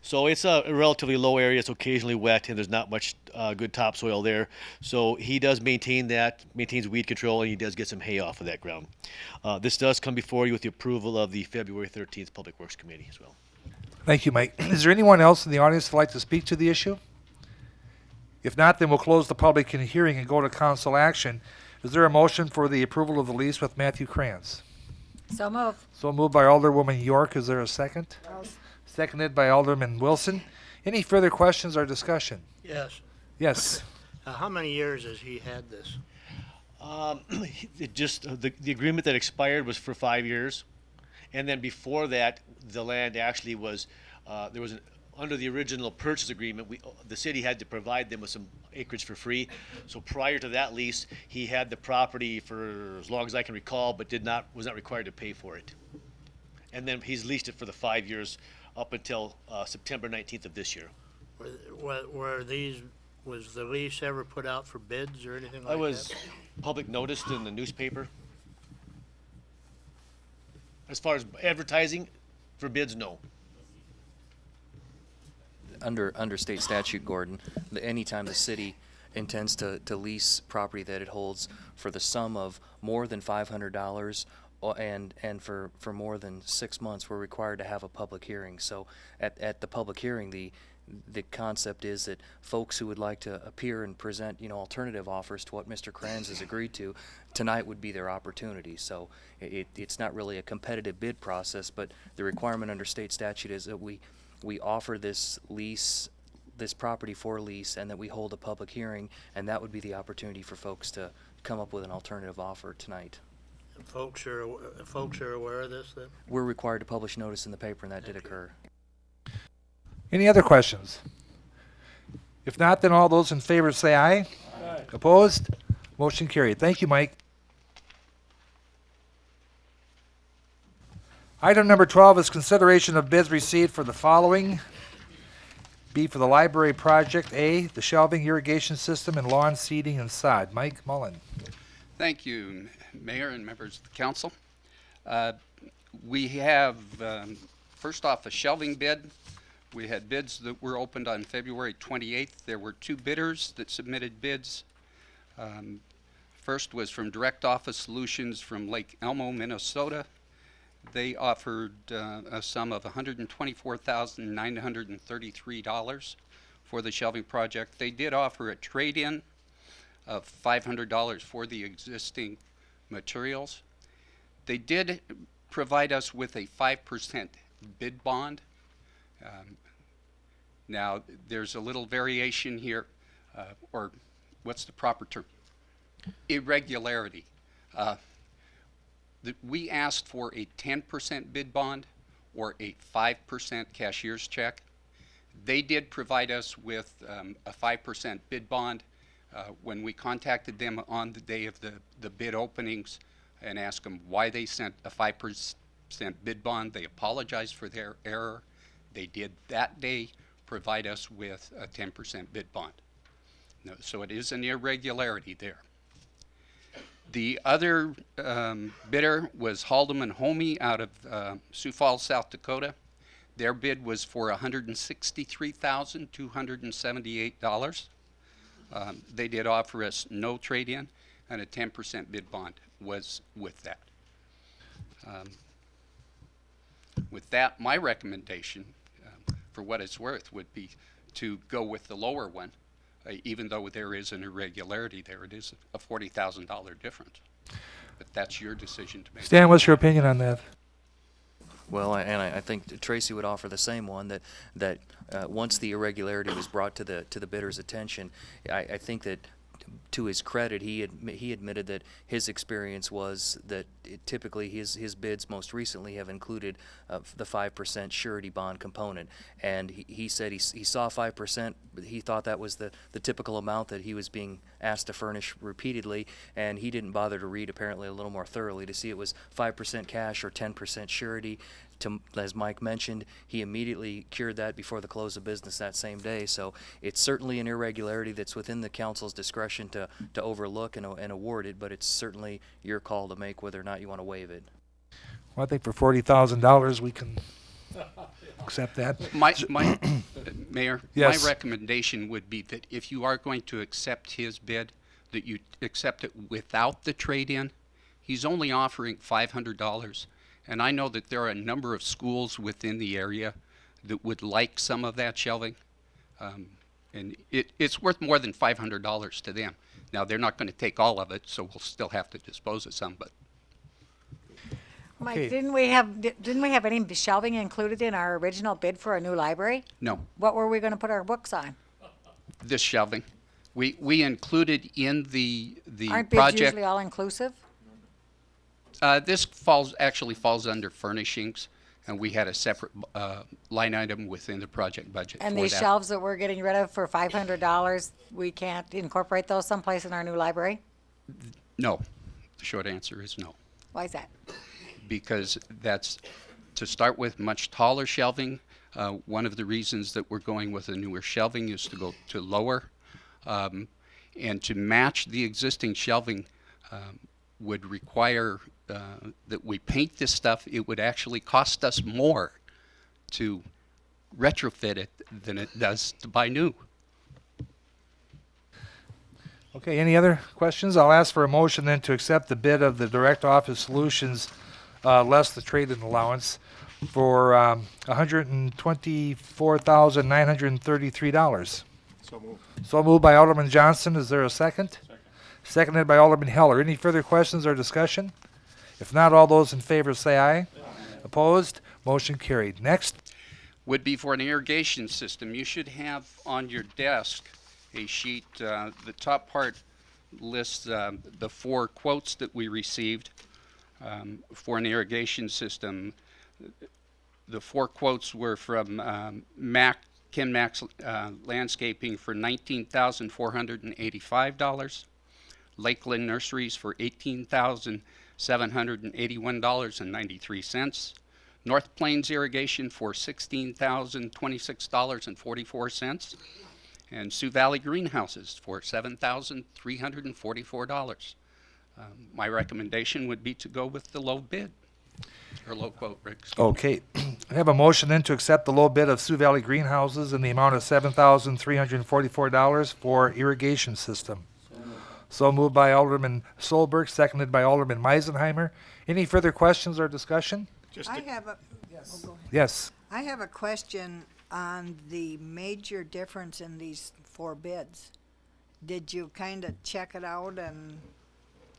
So it's a relatively low area. It's occasionally wet, and there's not much good topsoil there. So he does maintain that, maintains weed control, and he does get some hay off of that ground. This does come before you with the approval of the February 13th Public Works Committee as well.
Thank you, Mike. Is there anyone else in the audience who'd like to speak to the issue? If not, then we'll close the public hearing and go to council action. Is there a motion for the approval of the lease with Matthew Kranz?
So move.
So moved by Alderwoman York. Is there a second? Seconded by Alderman Wilson. Any further questions or discussion?
Yes.
Yes.
How many years has he had this?
The agreement that expired was for 5 years, and then before that, the land actually was under the original purchase agreement. The city had to provide them with some acreage for free. So prior to that lease, he had the property for as long as I can recall, but was not required to pay for it. And then he's leased it for the 5 years up until September 19th of this year.
Was the lease ever put out for bids or anything like that?
I was public noticed in the newspaper. As far as advertising for bids, no.
Under state statute, Gordon, anytime the city intends to lease property that it holds for the sum of more than $500 and for more than 6 months, we're required to have a public hearing. So at the public hearing, the concept is that folks who would like to appear and present, alternative offers to what Mr. Kranz has agreed to, tonight would be their opportunity. So it's not really a competitive bid process, but the requirement under state statute is that we offer this lease this property for lease and that we hold a public hearing, and that would be the opportunity for folks to come up with an alternative offer tonight.
And folks are aware of this then?
We're required to publish notice in the paper, and that did occur.
Any other questions? If not, then all those in favor say aye. Aye. Opposed? Motion carried. Thank you, Mike. Item number 12 is consideration of bids received for the following. B, for the library project. A, the shelving, irrigation system, and lawn seeding and sod. Mike Mullen.
Thank you, Mayor and members of the council. We have, first off, a shelving bid. We had bids that were opened on February 28th. There were 2 bidders that submitted bids. First was from Direct Office Solutions from Lake Elmo, Minnesota. They offered a sum of $124,933 for the shelving project. They did offer a trade-in of $500 for the existing materials. They did provide us with a 5% bid bond. Now, there's a little variation here, or what's the proper term? Irregularity. We asked for a 10% bid bond or a 5% cashier's check. They did provide us with a 5% bid bond. When we contacted them on the day of the bid openings and asked them why they sent a 5% bid bond, they apologized for their error. They did that day provide us with a 10% bid bond. No, so it is an irregularity there. The other bidder was Haldeman Homey out of Sioux Falls, South Dakota. Their bid was for $163,278. They did offer us no trade-in, and a 10% bid bond was with that. With that, my recommendation, for what it's worth, would be to go with the lower one. Even though there is an irregularity there, it is a $40,000 difference. But that's your decision to make.
Stan, what's your opinion on that?
Well, I think Tracy would offer the same one, that once the irregularity was brought to the bidder's attention, I think that, to his credit, he admitted that his experience was that typically his bids most recently have included the 5% surety bond component, and he said he saw 5%, but he thought that was the typical amount that he was being asked to furnish repeatedly, and he didn't bother to read apparently a little more thoroughly to see it was 5% cash or 10% surety. As Mike mentioned, he immediately cured that before the close of business that same day. So it's certainly an irregularity that's within the council's discretion to overlook and award it, but it's certainly your call to make whether or not you want to waive it.
Well, I think for $40,000 we can accept that.
Mayor,
yes.
My recommendation would be that if you are going to accept his bid, that you accept it without the trade-in. He's only offering $500. And I know that there are a number of schools within the area that would like some of that shelving. And it's worth more than $500 to them. Now, they're not going to take all of it, so we'll still have to dispose of some. But
Mike,
Okay.
didn't we have any shelving included in our original bid for a new library?
no,
What were we going to put our books on?
this shelving, we included in the
Aren't bids
project.
usually all inclusive?
This actually falls under furnishings, and we had a separate line item within the project budget
And
for
these
that.
shelves that we're getting rid of for $500, we can't incorporate those someplace in our new library?
No, the short answer is no,
Why is that?
because that's, to start with, much taller shelving. One of the reasons that we're going with a newer shelving is to go to lower, and to match the existing shelving would require that we paint this stuff. It would actually cost us more to retrofit it than it does to buy new.
Okay, any other questions? I'll ask for a motion then to accept the bid of the Direct Office Solutions less the trade-in allowance for $124,933.
So moved.
So moved by Alderman Johnson. Is there a second? Seconded by Alderman Heller. Any further questions or discussion? If not, all those in favor say aye. Opposed? Motion carried. Next.
would be for an irrigation system. You should have on your desk a sheet. The top part lists the 4 quotes that we received for an irrigation system. The 4 quotes were from Ken Max Landscaping for $19,485, Lakeland Nurseries for $18,781.93, North Plains Irrigation for $16,026.44, and Sioux Valley Greenhouses for $7,344. My recommendation would be to go with the low bid, or low quote, Rick.
Okay. I have a motion then to accept the low bid of Sioux Valley Greenhouses in the amount of $7,344 for irrigation system. So moved by Alderman Solberg, seconded by Alderman Meisenheimer. Any further questions or discussion?
I have a,
Yes.
I have a question on the major difference in these 4 bids. Did you kind of check it out and?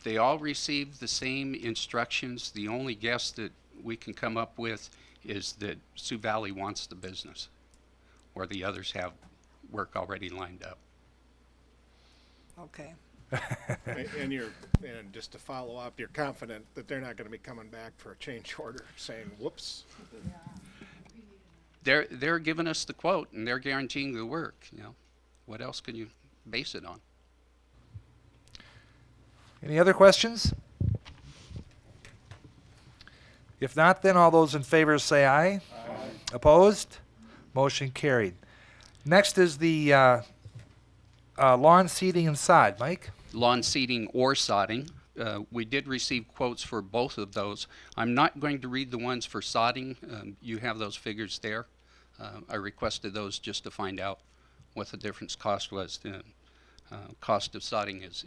They all received the same instructions. The only guess that we can come up with is that Sioux Valley wants the business, or the others have work already lined up.
Okay.
And just to follow up, you're confident that they're not gonna be coming back for a change order saying, whoops?
They're giving us the quote and they're guaranteeing the work, you know. What else can you base it on?
Any other questions? If not, then all those in favor say aye. Aye. Opposed? Motion carried. Next is the lawn seeding and sod. Mike?
Lawn seeding or sodding. We did receive quotes for both of those. I'm not going to read the ones for sodding. You have those figures there. I requested those just to find out what the difference cost was. The cost of sodding is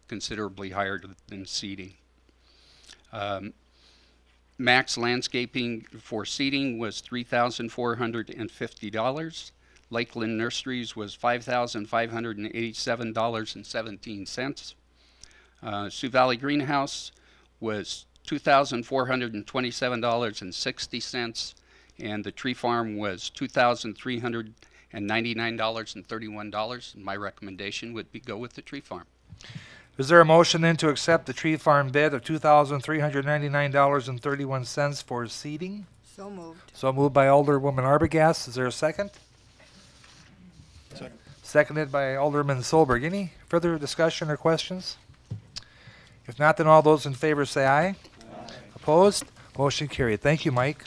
considerably higher than seeding. Max Landscaping for seeding was $3,450. Lakeland Nurseries was $5,587.17. Sioux Valley Greenhouse was $2,427.60, and the Tree Farm was $2,399.31. My recommendation would be go with the Tree Farm.
Is there a motion then to accept the Tree Farm bid of $2,399.31 for seeding?
So moved.
So moved by Alderwoman Arbogast. Is there a second?
Second.
Seconded by Alderman Solberg. Any further discussion or questions? If not, then all those in favor say aye. Aye. Opposed? Motion carried. Thank you, Mike.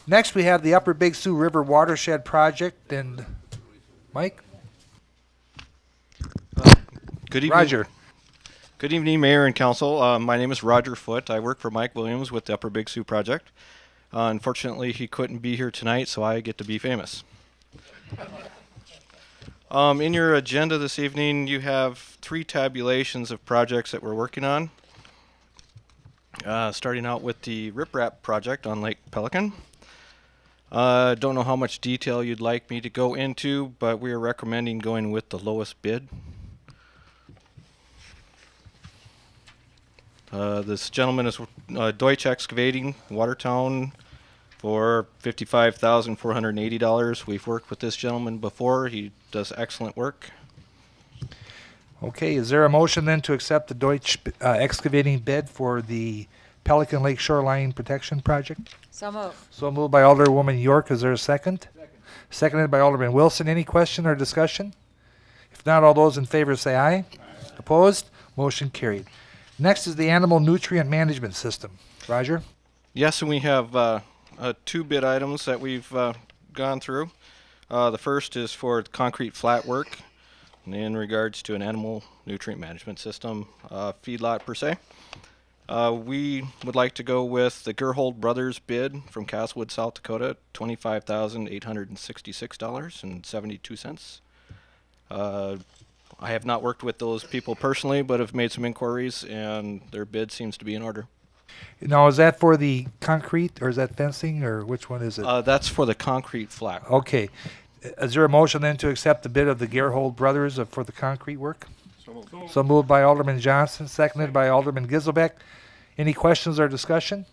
Next, we have the Upper Big Sioux River Watershed Project, and Mike?
Good evening.
Roger.
Good evening, Mayor and Council. My name is Roger Foote. I work for Mike Williams with the Upper Big Sioux Project. Unfortunately, he couldn't be here tonight, so I get to be famous. In your agenda this evening, you have 3 tabulations of projects that we're working on. Starting out with the Riprap project on Lake Pelican. Don't know how much detail you'd like me to go into, but we are recommending going with the lowest bid. This gentleman is Deutsch Excavating, Watertown, for $55,480. We've worked with this gentleman before. He does excellent work.
Okay, is there a motion then to accept the Deutsch Excavating bid for the Pelican Lake Shoreline Protection Project?
So moved.
So moved by Alderwoman York. Is there a second? Seconded by Alderman Wilson. Any question or discussion? If not, all those in favor say aye. Aye. Opposed? Motion carried. Next is the Animal Nutrient Management System. Roger?
Yes, and we have 2 bid items that we've gone through. The first is for concrete flat work in regards to an animal nutrient management system, feedlot per se. We would like to go with the Gerhold Brothers bid from Castlewood, South Dakota, $25,866.72. I have not worked with those people personally, but have made some inquiries, and their bid seems to be in order.
Now, is that for the concrete, or is that fencing, or which one is it?
That's for the concrete flat.
Okay. Is there a motion then to accept the bid of the Gerhold Brothers for the concrete work?
So moved.
So moved by Alderman Johnson, seconded by Alderman Giselbeck. Any questions or discussion?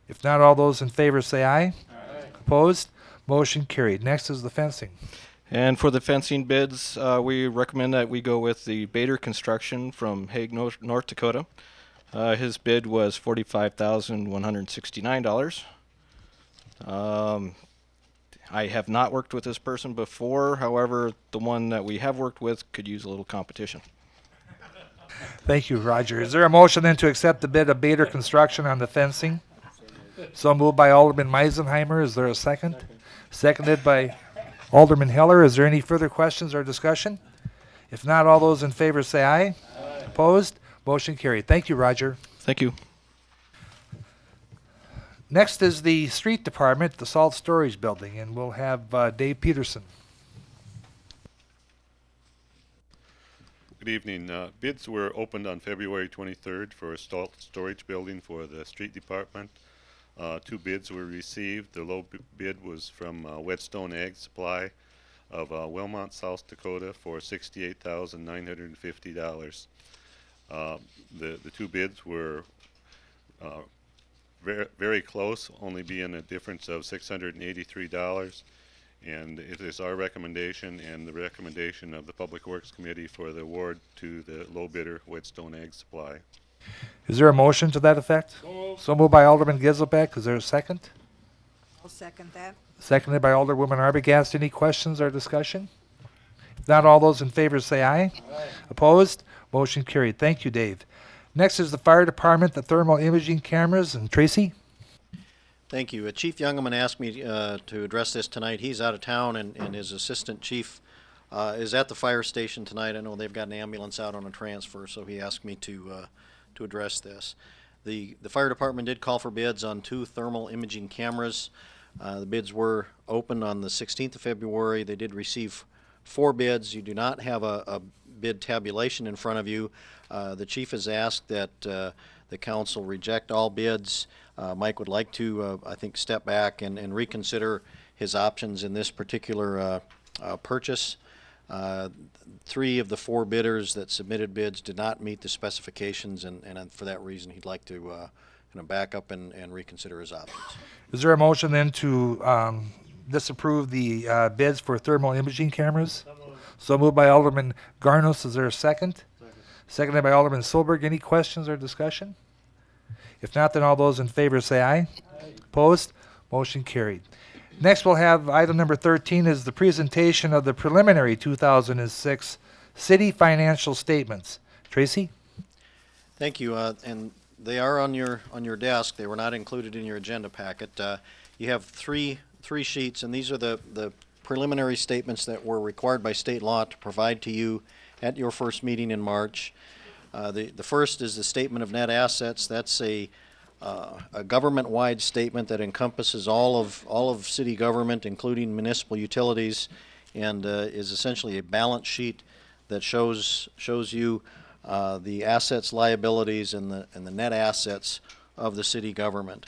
If not, all those in favor say aye. Aye. Opposed? Motion carried. Next is the fencing.
And for the fencing bids, we recommend that we go with the Bader Construction from Hague, North Dakota. His bid was $45,169. I have not worked with this person before. However, the one that we have worked with could use a little competition.
Thank you, Roger. Is there a motion then to accept the bid of Bader Construction on the fencing? So moved by Alderman Meisenheimer. Is there a second? Seconded by Alderman Heller. Is there any further questions or discussion? If not, all those in favor say aye. Opposed? Motion carried. Thank you, Roger.
Thank you.
Next is the street department, the salt storage building, and we'll have Dave Peterson.
Good evening. Bids were opened on February 23rd for a salt storage building for the street department. 2 bids were received. The low bid was from Whetstone Ag Supply of Wilmot, South Dakota for $68,950. The 2 bids were very close, only being a difference of $683. And it is our recommendation and the recommendation of the Public Works Committee for the award to the low bidder, Whetstone Ag Supply.
Is there a motion to that effect? So moved by Alderman Gizelbeck. Is there a second?
I'll second that.
Seconded by Alderwoman Arbogast. Any questions or discussion? If not, all those in favor say aye. Opposed? Motion carried. Thank you, Dave. Next is the fire department, the thermal imaging cameras, and Tracy?
Thank you. Chief Youngerman asked me to address this tonight. He's out of town, and his assistant chief is at the fire station tonight. I know they've got an ambulance out on a transfer, so he asked me to address this. The fire department did call for bids on 2 thermal imaging cameras. The bids were opened on the 16th of February. They did receive 4 bids. You do not have a bid tabulation in front of you. The chief has asked that the council reject all bids. Mike would like to, I think, step back and reconsider his options in this particular purchase. 3 of the 4 bidders that submitted bids did not meet the specifications, and for that reason, he'd like to back up and reconsider his options.
Is there a motion then to disapprove the bids for thermal imaging cameras? So moved by Alderman Garnos. Is there a second? Seconded by Alderman Solberg. Any questions or discussion? If not, then all those in favor say aye. Opposed? Motion carried. Next, we'll have item number 13 is the presentation of the preliminary 2006 city financial statements. Tracy?
Thank you. And they are on your desk. They were not included in your agenda packet. You have three sheets, and these are the preliminary statements that were required by state law to provide to you at your first meeting in March. The first is the statement of net assets. That's a government-wide statement that encompasses all of city government, including municipal utilities, and is essentially a balance sheet that shows you the assets, liabilities, and the net assets of the city government.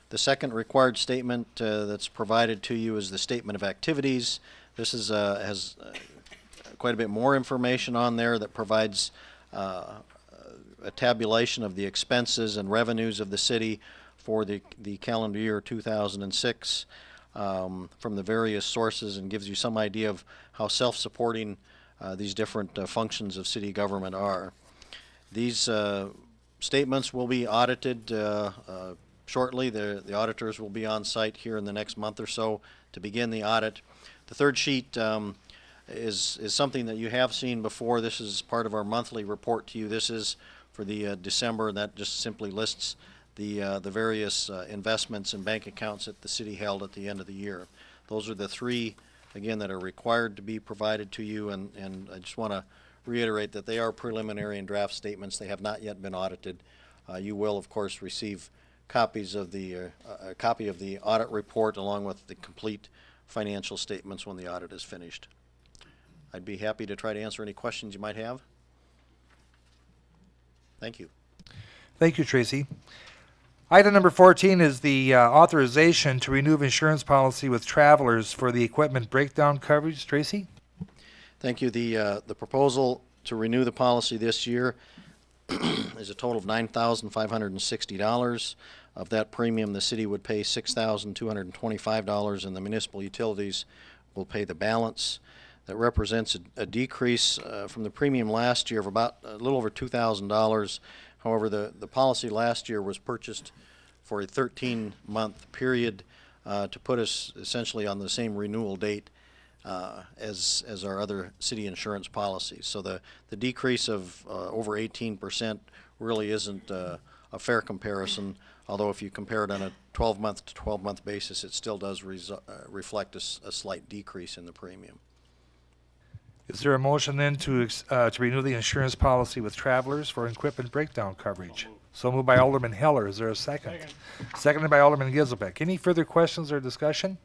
The second required statement that's provided to you is the statement of activities. This has quite a bit more information on there that provides a tabulation of the expenses and revenues of the city for the calendar year 2006 from the various sources, and gives you some idea of how self-supporting these different functions of city government are. These statements will be audited shortly. The auditors will be on site here in the next month or so to begin the audit. The third sheet is something that you have seen before. This is part of our monthly report to you. This is for the December, and that just simply lists the various investments and bank accounts that the city held at the end of the year. Those are the 3, again, that are required to be provided to you, and I just want to reiterate that they are preliminary and draft statements. They have not yet been audited. You will, of course, receive copies of a copy of the audit report along with the complete financial statements when the audit is finished. I'd be happy to try to answer any questions you might have. Thank you.
Thank you, Tracy. Item number 14 is the authorization to renew insurance policy with Travelers for the equipment breakdown coverage. Tracy?
Thank you. The proposal to renew the policy this year is a total of $9,560. Of that premium, the city would pay $6,225, and the municipal utilities will pay the balance. That represents a decrease from the premium last year of about a little over $2,000. However, the policy last year was purchased for a 13-month period to put us essentially on the same renewal date as our other city insurance policies. So the decrease of over 18% really isn't a fair comparison, although if you compare it on a 12-month to 12-month basis, it still does reflect a slight decrease in the premium.
Is there a motion then to renew the insurance policy with Travelers for equipment breakdown coverage? So moved by Alderman Heller. Is there a second? Seconded by Alderman Gizelbeck. Any further questions or discussion?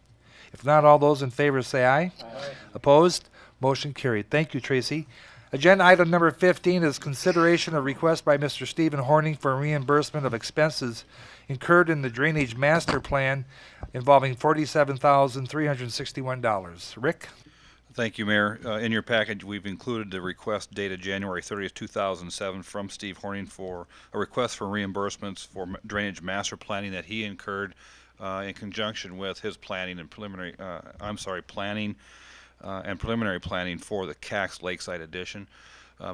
If not, all those in favor say aye. Aye. Opposed? Motion carried. Thank you, Tracy. Agenda item number 15 is consideration of request by Mr. Stephen Horning for reimbursement of expenses incurred in the Drainage Master Plan involving $47,361. Rick?
Thank you, Mayor. In your package, we've included the request dated January 30th, 2007 from Steve Horning for a request for reimbursements for drainage master planning that he incurred in conjunction with his planning and preliminary, planning and preliminary planning for the Cax Lakeside Addition.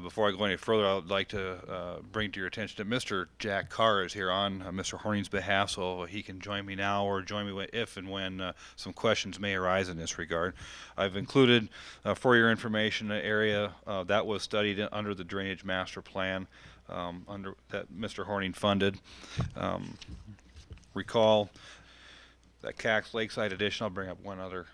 Before I go any further, I would like to bring to your attention that Mr. Jack Carr is here on Mr. Horning's behalf, so he can join me now or join me if and when some questions may arise in this regard. I've included, for your information, an area that was studied under the Drainage Master Plan that Mr. Horning funded. Recall that Cax Lakeside Addition. I'll bring up one other.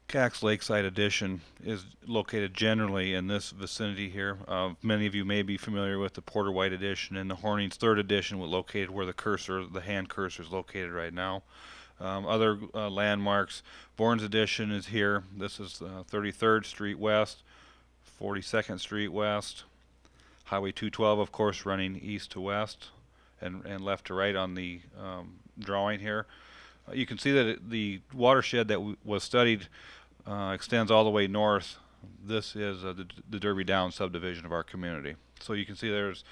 Cax Lakeside Addition is located generally in this vicinity here. Many of you may be familiar with the Porter White Addition, and the Horning's third addition was located where the hand cursor is located right now. Other landmarks, Bourne's Addition is here. This is 33rd Street West, 42nd Street West, Highway 212, of course, running east to west and left to right on the drawing here. You can see that the watershed that was studied extends all the way north. This is the Derby Downs subdivision of our community. So you can see there's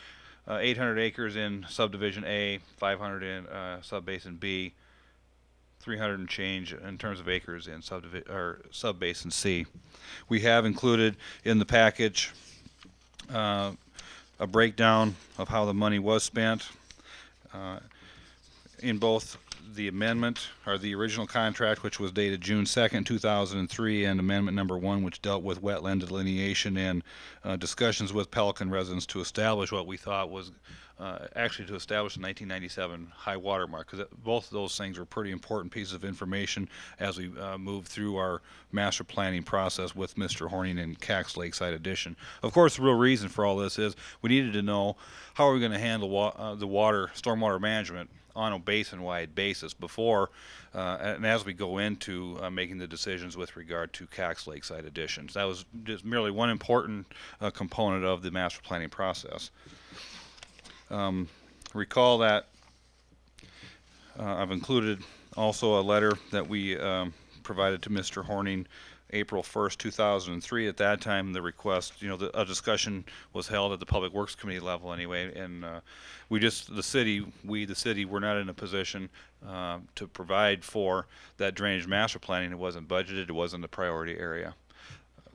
800 acres in subdivision A, 500 in subbasin B, 300 and change in terms of acres in subbasin C. We have included in the package a breakdown of how the money was spent in both the amendment, or the original contract, which was dated June 2nd, 2003, and amendment number 1, which dealt with wetland delineation and discussions with Pelican residents to establish what we thought was actually to establish the 1997 high water mark, because both of those things were pretty important pieces of information as we move through our master planning process with Mr. Horning and Cax Lakeside Addition. Of course, the real reason for all this is we needed to know how are we going to handle the stormwater management on a basin-wide basis before and as we go into making the decisions with regard to Cax Lakeside Additions. That was just merely one important component of the master planning process. Recall that I've included also a letter that we provided to Mr. Horning April 1st, 2003. At that time, the request, a discussion was held at the Public Works Committee level anyway, and the city, were not in a position to provide for that drainage master planning. It wasn't budgeted. It wasn't a priority area.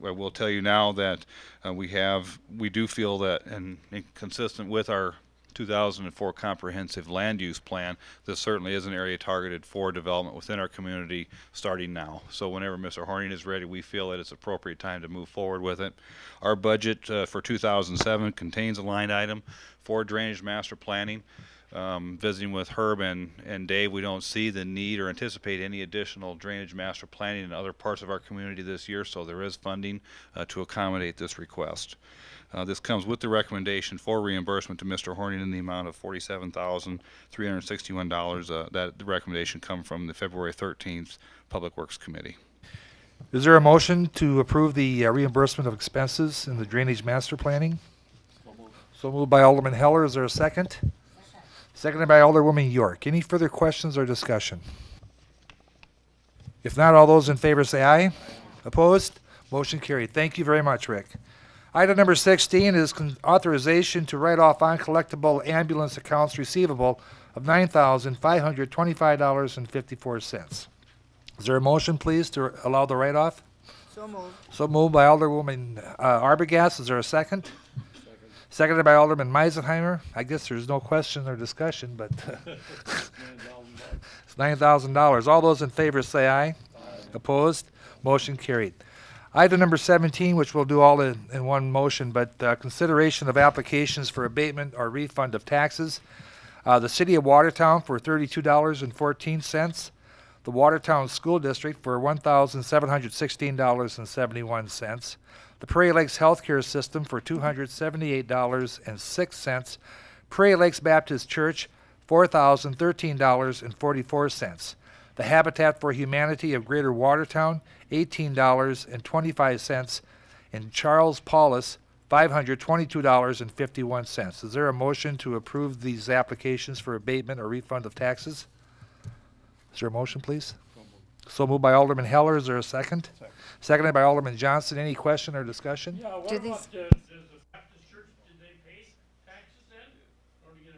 I will tell you now that we do feel that, and consistent with our 2004 comprehensive land use plan, this certainly is an area targeted for development within our community starting now. So whenever Mr. Horning is ready, we feel that it's appropriate time to move forward with it. Our budget for 2007 contains a line item for drainage master planning. Visiting with Herb and Dave, we don't see the need or anticipate any additional drainage master planning in other parts of our community this year, so there is funding to accommodate this request. This comes with the recommendation for reimbursement to Mr. Horning in the amount of $47,361. That recommendation comes from the February 13th Public Works Committee.
Is there a motion to approve the reimbursement of expenses in the drainage master planning? So moved by Alderman Heller. Is there a second? Seconded by Alderwoman York. Any further questions or discussion? If not, all those in favor say aye. Opposed? Motion carried. Thank you very much, Rick. Item number 16 is authorization to write off uncollectible ambulance accounts receivable of $9,525.54. Is there a motion, please, to allow the write-off?
So moved.
So moved by Alderwoman Arbogast. Is there a second? Seconded by Alderman Meisenheimer. I guess there's no question or discussion, but it's $9,000. All those in favor say aye. Opposed? Motion carried. Item number 17, which we'll do all in one motion, but consideration of applications for abatement or refund of taxes. The City of Watertown for $32.14. The Watertown School District for $1,716.71. The Prairie Lakes Healthcare System for $278.06. Prairie Lakes Baptist Church, $4,013.44. The Habitat for Humanity of Greater Watertown, $18.25. And Charles Paulus, $522.51. Is there a motion to approve these applications for abatement or refund of taxes? Is there a motion, please? So moved by Alderman Heller. Is there a second? Seconded by Alderman Johnson. Any question or discussion?
Yeah, what
Do
about
these-
the Baptist church, did they pay taxes then? Or to get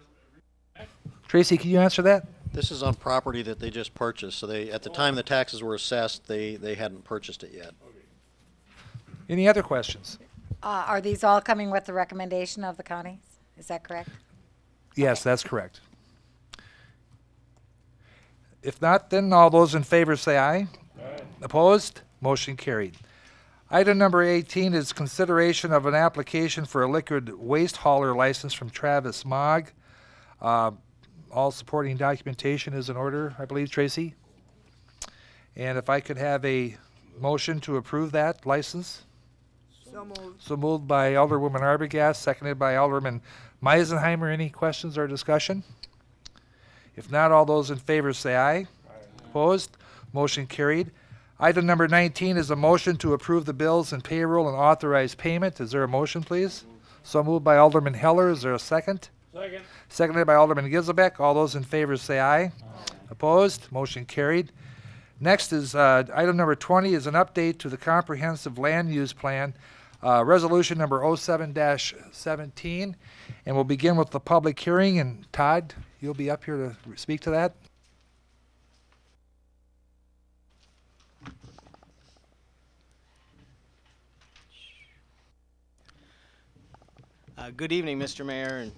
a
Tracy, can you answer that?
This is on property that they just purchased, so they, at the time the taxes were assessed, they hadn't purchased it yet.
Any other questions?
Are these all coming with the recommendation of the county? Is that correct?
Yes, that's correct. If not, then all those in favor say aye. Opposed? Motion carried. Item number 18 is consideration of an application for a liquid waste hauler license from Travis Mogg. All supporting documentation is in order, I believe, Tracy. And if I could have a motion to approve that license?
So moved.
So moved by Alderwoman Arbogast, seconded by Alderman Meisenheimer. Any questions or discussion? If not, all those in favor say aye. Opposed? Motion carried. Item number 19 is a motion to approve the bills and payroll and authorize payment. Is there a motion, please? So moved by Alderman Heller. Is there a second?
Second.
Seconded by Alderman Gizelbeck. All those in favor say aye. Opposed? Motion carried. Next is item number 20 is an update to the comprehensive land use plan, resolution number 07-17. And we'll begin with the public hearing. And Todd, you'll be up here to speak to that.
Good evening, Mr. Mayor and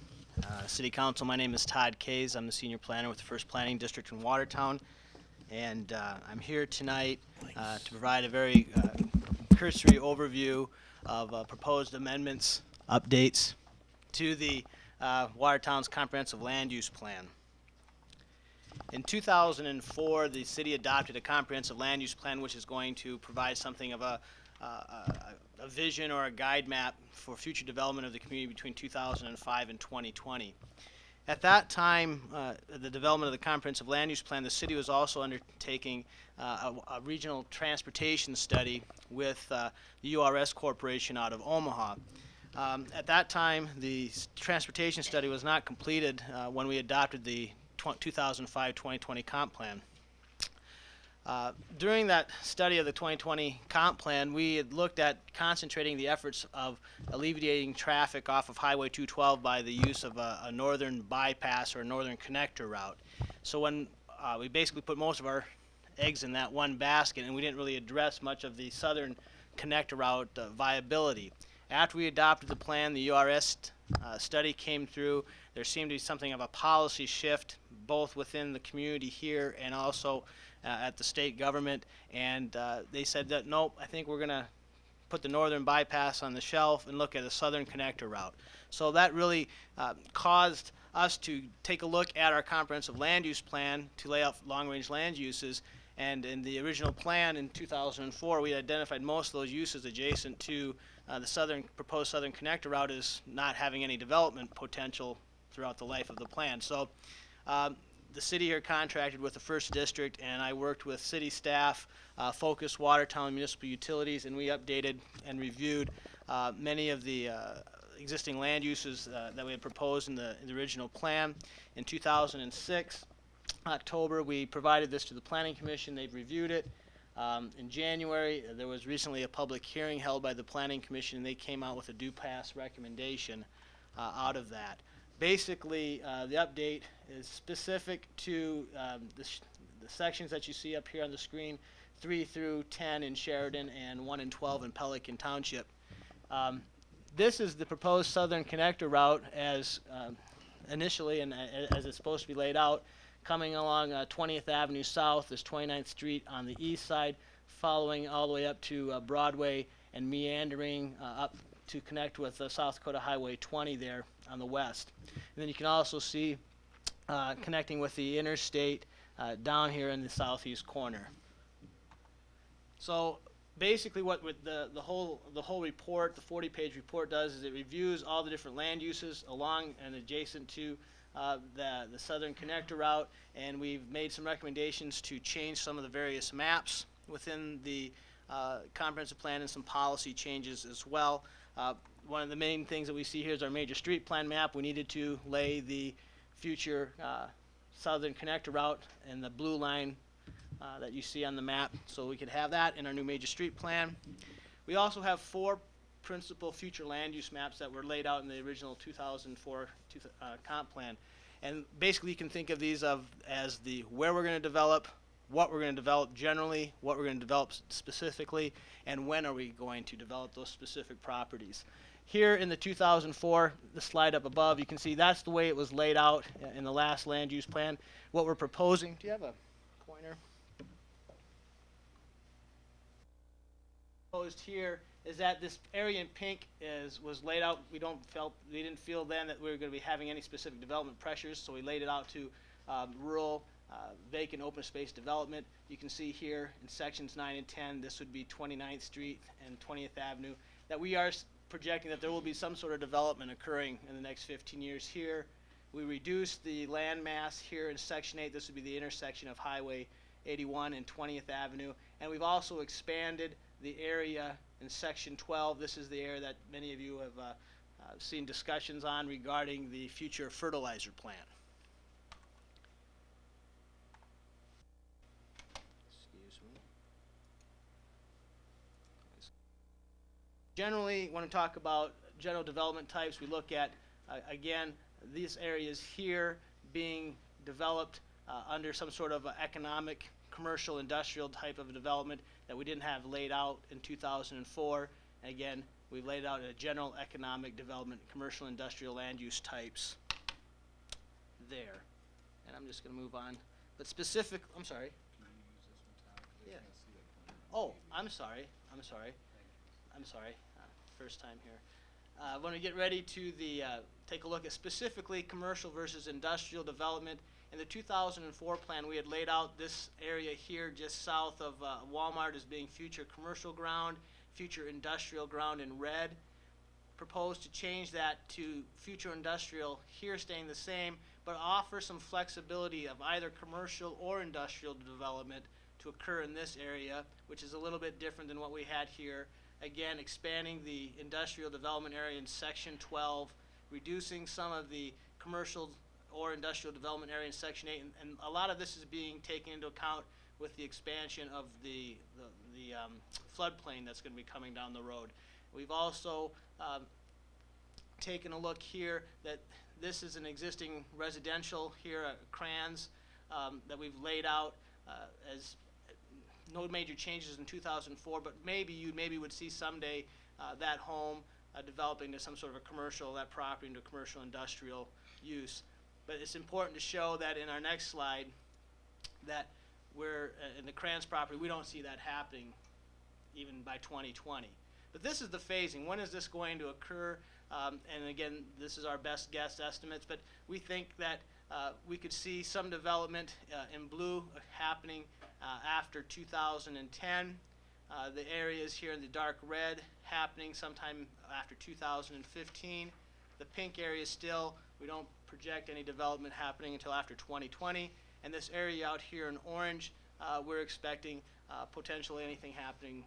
City Council. My name is Todd Kays. I'm the Senior Planner with the First Planning District in Watertown. And I'm here tonight to provide a very cursory overview of proposed amendments, updates to the Watertown's Comprehensive Land Use Plan. In 2004, the city adopted a comprehensive land use plan which is going to provide something of a vision or a guide map for future development of the community between 2005 and 2020. At that time, the development of the comprehensive land use plan, the city was also undertaking a regional transportation study with the URS Corporation out of Omaha. At that time, the transportation study was not completed when we adopted the 2005-2020 comp plan. During that study of the 2020 comp plan, we had looked at concentrating the efforts of alleviating traffic off of Highway 212 by the use of a northern bypass or a northern connector route. So when we basically put most of our eggs in that one basket, and we didn't really address much of the southern connector route viability. After we adopted the plan, the URS study came through. There seemed to be something of a policy shift both within the community here and also at the state government, and they said that nope, I think we're going to put the northern bypass on the shelf and look at a southern connector route. So that really caused us to take a look at our comprehensive land use plan to lay out long-range land uses, and in the original plan in 2004 we identified most of those uses adjacent to the proposed southern connector route as not having any development potential throughout the life of the plan. So the city here contracted with the First District, and I worked with city staff, Focus, Watertown Municipal Utilities, and we updated and reviewed many of the existing land uses that we had proposed in the original plan. In 2006, October, we provided this to the Planning Commission. They've reviewed it. In January, there was recently a public hearing held by the Planning Commission, and they came out with a do pass recommendation out of that. Basically, the update is specific to the sections that you see up here on the screen, 3 through 10 in Sheridan and 1 and 12 in Pelican Township. This is the proposed Southern Connector route as initially and as it's supposed to be laid out, coming along 20th Avenue South is 29th Street on the east side, following all the way up to Broadway and meandering up to connect with South Dakota Highway 20 there on the west. And then you can also see connecting with the interstate down here in the southeast corner. So basically what with the whole report, the 40-page report does is it reviews all the different land uses along and adjacent to the Southern Connector route, and we've made some recommendations to change some of the various maps within the comprehensive plan and some policy changes as well. One of the main things that we see here is our major street plan map. We needed to lay the future Southern Connector route and the blue line that you see on the map, so we could have that in our new major street plan. We also have 4 principal future land use maps that were laid out in the original 2004 comp plan. And basically you can think of these as the where we're going to develop, what we're going to develop generally, what we're going to develop specifically, and when are we going to develop those specific properties. Here in the 2004, the slide up above, you can see that's the way it was laid out in the last land use plan. What we're proposing, do you have a pointer? Proposed here is that this area in pink was laid out. We didn't feel then that we were going to be having any specific development pressures, so we laid it out to rural, vacant open space development. You can see here in sections 9 and 10, this would be 29th Street and 20th Avenue, that we are projecting that there will be some sort of development occurring in the next 15 years here. We reduced the land mass here in section 8. This would be the intersection of Highway 81 and 20th Avenue, and we've also expanded the area in section 12. This is the area that many of you have seen discussions on regarding the future fertilizer plant. Excuse me. Generally, when we talk about general development types, we look at, again, these areas here being developed under some sort of economic, commercial, industrial type of development that we didn't have laid out in 2004. And again, we've laid out a general economic development, commercial, industrial land use types there. And I'm just going to move on. But specific, I'm sorry. Yeah. Oh, I'm sorry. First time here. When we get ready to take a look at specifically commercial versus industrial development, in the 2004 plan, we had laid out this area here just south of Walmart as being future commercial ground, future industrial ground in red. Proposed to change that to future industrial here staying the same, but offer some flexibility of either commercial or industrial development to occur in this area, which is a little bit different than what we had here. Again, expanding the industrial development area in section 12, reducing some of the commercial or industrial development area in section 8, and a lot of this is being taken into account with the expansion of the floodplain that's going to be coming down the road. We've also taken a look here that this is an existing residential here at Kranz that we've laid out as no major changes in 2004, but maybe you would see someday that home developing to some sort of a commercial, that property into commercial industrial use. But it's important to show that in our next slide that we're in the Kranz property, we don't see that happening even by 2020. But this is the phasing. When is this going to occur? And again, this is our best guess estimates, but we think that we could see some development in blue happening after 2010. The areas here in the dark red happening sometime after 2015. The pink area still, we don't project any development happening until after 2020. And this area out here in orange, we're expecting potentially anything happening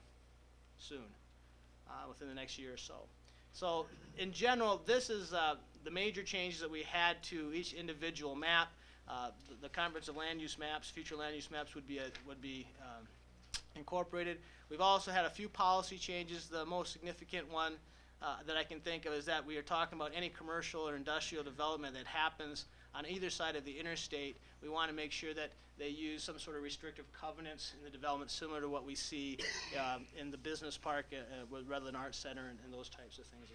soon, within the next year or so. So in general, this is the major changes that we had to each individual map. The comprehensive land use maps, future land use maps would be incorporated. We've also had a few policy changes. The most significant one that I can think of is that we are talking about any commercial or industrial development that happens on either side of the interstate. We want to make sure that they use some sort of restrictive covenants in the development, similar to what we see in the business park with Redland Arts Center and those types of things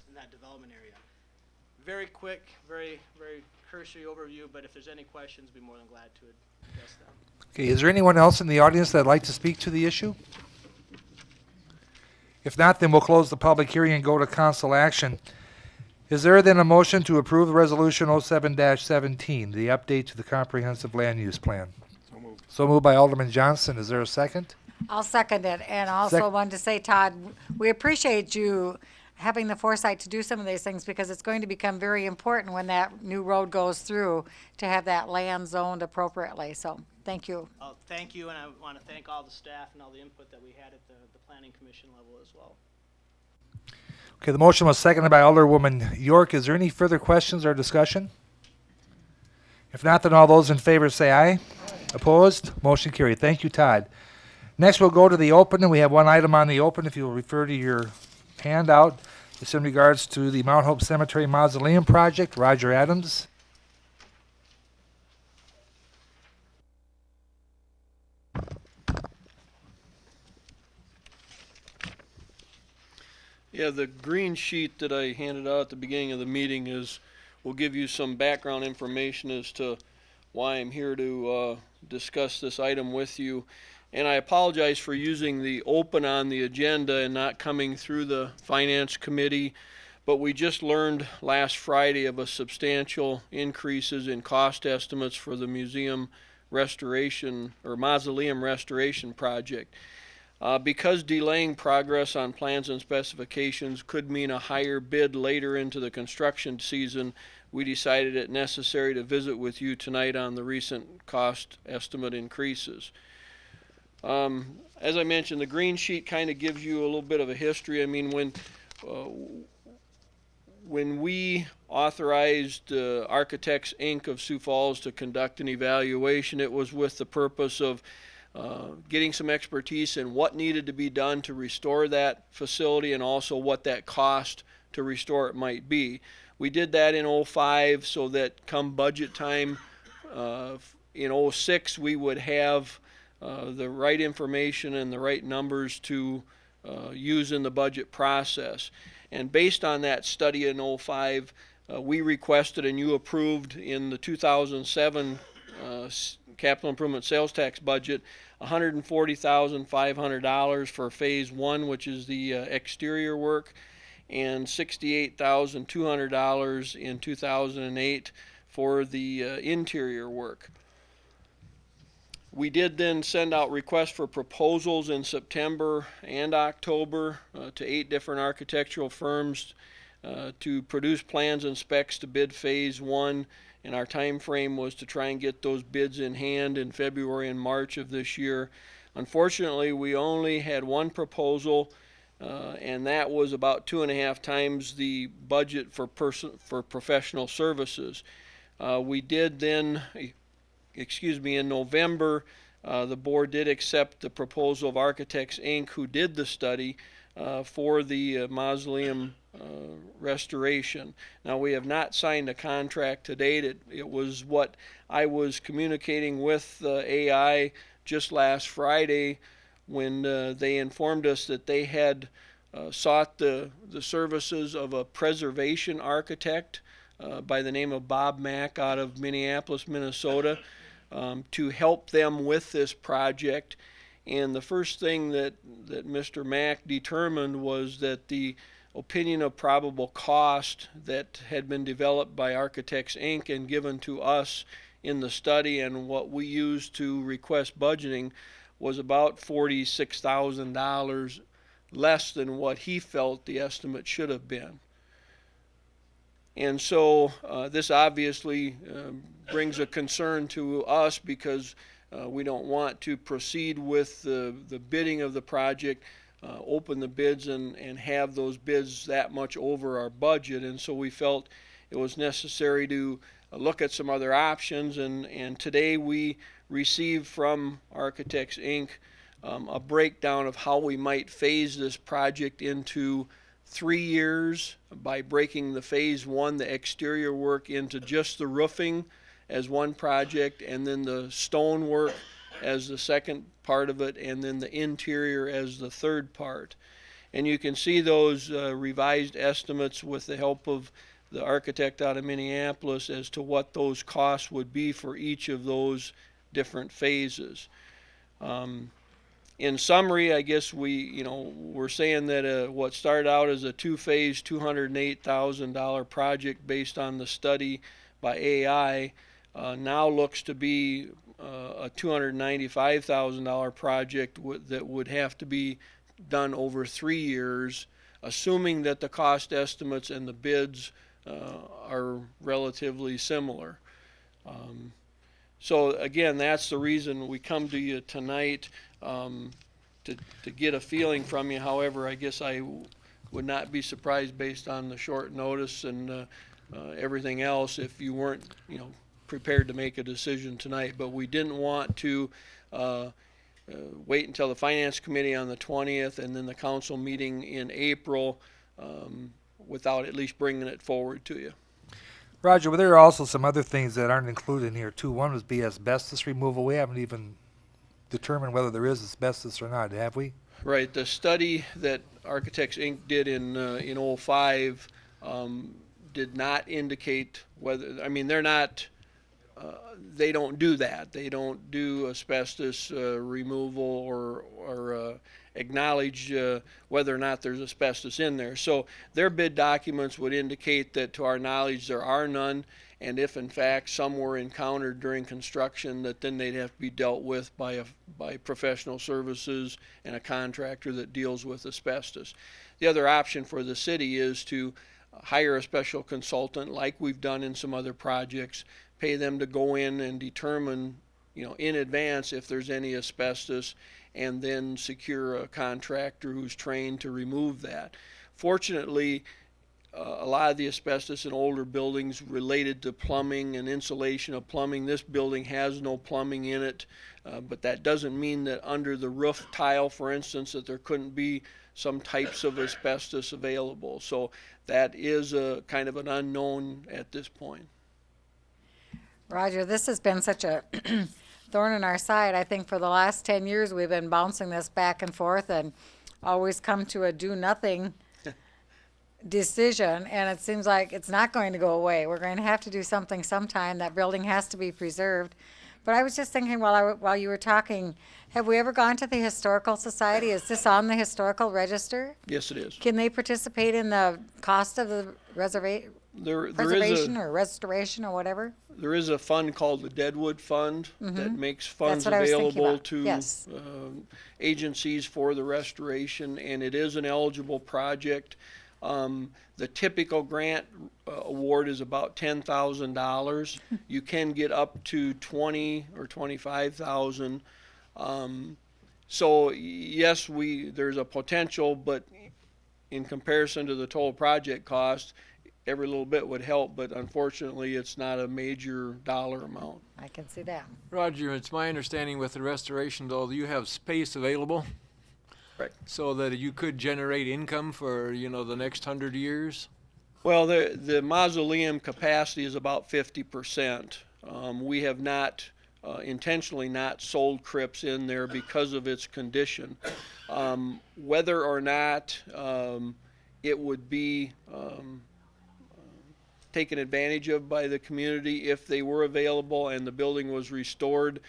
in that development area. Very quick, very cursory overview, but if there's any questions, I'd be more than glad to address them.
Okay, is there anyone else in the audience that'd like to speak to the issue? If not, then we'll close the public hearing and go to council action. Is there then a motion to approve Resolution 07-17, the update to the comprehensive land use plan? So moved by Alderman Johnson. Is there a second?
I'll second it, and also wanted to say, Todd, we appreciate you having the foresight to do some of these things, because it's going to become very important when that new road goes through to have that land zoned appropriately. So thank you.
Thank you, and I want to thank all the staff and all the input that we had at the Planning Commission level as well.
Okay, the motion was seconded by Alderwoman York. Is there any further questions or discussion? If not, then all those in favor say aye. Opposed? Motion carried. Thank you, Todd. Next, we'll go to the open, and we have one item on the open. If you'll refer to your handout, it's in regards to the Mount Hope Cemetery Mausoleum Project. Roger Adams.
Yeah, the green sheet that I handed out at the beginning of the meeting will give you some background information as to why I'm here to discuss this item with you. And I apologize for using the open on the agenda and not coming through the Finance Committee, but we just learned last Friday of a substantial increases in cost estimates for the museum restoration or mausoleum restoration project. Because delaying progress on plans and specifications could mean a higher bid later into the construction season, we decided it necessary to visit with you tonight on the recent cost estimate increases. As I mentioned, the green sheet kind of gives you a little bit of a history. I mean, when we authorized Architects Inc. of Sioux Falls to conduct an evaluation, it was with the purpose of getting some expertise in what needed to be done to restore that facility and also what that cost to restore it might be. We did that in 05 so that come budget time in 06 we would have the right information and the right numbers to use in the budget process. And based on that study in 05, we requested and you approved in the 2007 capital improvement sales tax budget $140,500 for phase one, which is the exterior work, and $68,200 in 2008 for the interior work. We did then send out requests for proposals in September and October to 8 different architectural firms to produce plans and specs to bid phase one, and our time frame was to try and get those bids in hand in February and March of this year. Unfortunately, we only had one proposal, and that was about 2.5 times the budget for professional services. We did then, in November, the board did accept the proposal of Architects Inc., who did the study for the mausoleum restoration. Now, we have not signed a contract to date. It was what I was communicating with AI just last Friday when they informed us that they had sought the services of a preservation architect by the name of Bob Mack out of Minneapolis, Minnesota, to help them with this project. And the first thing that Mr. Mack determined was that the opinion of probable cost that had been developed by Architects Inc. and given to us in the study and what we used to request budgeting was about $46,000 less than what he felt the estimate should have been. And so this obviously brings a concern to us because we don't want to proceed with the bidding of the project, open the bids and have those bids that much over our budget. And so we felt it was necessary to look at some other options. And today we received from Architects Inc. a breakdown of how we might phase this project into 3 years by breaking the phase 1, the exterior work, into just the roofing as one project, and then the stone work as the second part of it, and then the interior as the third part. And you can see those revised estimates with the help of the architect out of Minneapolis as to what those costs would be for each of those different phases. In summary, I guess we're saying that what started out as a two-phase, $208,000 project based on the study by AI now looks to be a $295,000 project that would have to be done over 3 years, assuming that the cost estimates and the bids are relatively similar. So again, that's the reason we come to you tonight, to get a feeling from you. However, I guess I would not be surprised based on the short notice and everything else if you weren't, prepared to make a decision tonight. But we didn't want to wait until the Finance Committee on the 20th and then the council meeting in April without at least bringing it forward to you.
Roger, well, there are also some other things that aren't included in here too. One was be asbestos removal. We haven't even determined whether there is asbestos or not, have we?
Right. The study that Architects Inc. did in 05 did not indicate whether. I mean, they're not. They don't do that. They don't do asbestos removal or acknowledge whether or not there's asbestos in there. So their bid documents would indicate that, to our knowledge, there are none, and if in fact some were encountered during construction, that then they'd have to be dealt with by professional services and a contractor that deals with asbestos. The other option for the city is to hire a special consultant, like we've done in some other projects, pay them to go in and determine, in advance if there's any asbestos, and then secure a contractor who's trained to remove that. Fortunately, a lot of the asbestos in older buildings related to plumbing and insulation of plumbing. This building has no plumbing in it, but that doesn't mean that under the roof tile, for instance, that there couldn't be some types of asbestos available. So that is a kind of an unknown at this point.
Roger, this has been such a thorn in our side. I think for the last 10 years we've been bouncing this back and forth and always come to a do-nothing decision, and it seems like it's not going to go away. We're going to have to do something sometime. That building has to be preserved. But I was just thinking while you were talking, have we ever gone to the Historical Society? Is this on the Historical Register?
Yes, it is.
Can they participate in the cost of the preservation or restoration or whatever?
There is a fund called the Deadwood Fund that makes funds
That's what I was thinking
available
about.
to
Yes.
agencies for the restoration, and it is an eligible project. The typical grant award is about $10,000. You can get up to $20,000 or $25,000. So yes, there's a potential, but in comparison to the total project cost, every little bit would help, but unfortunately it's not a major dollar amount.
I can see that.
Roger, it's my understanding with the restoration, though, you have space available.
Right.
So that you could generate income for, the next 100 years?
Well, the mausoleum capacity is about 50%. We have not, intentionally not sold crypts in there because of its condition. Whether or not it would be taken advantage of by the community if they were available and the building was restored,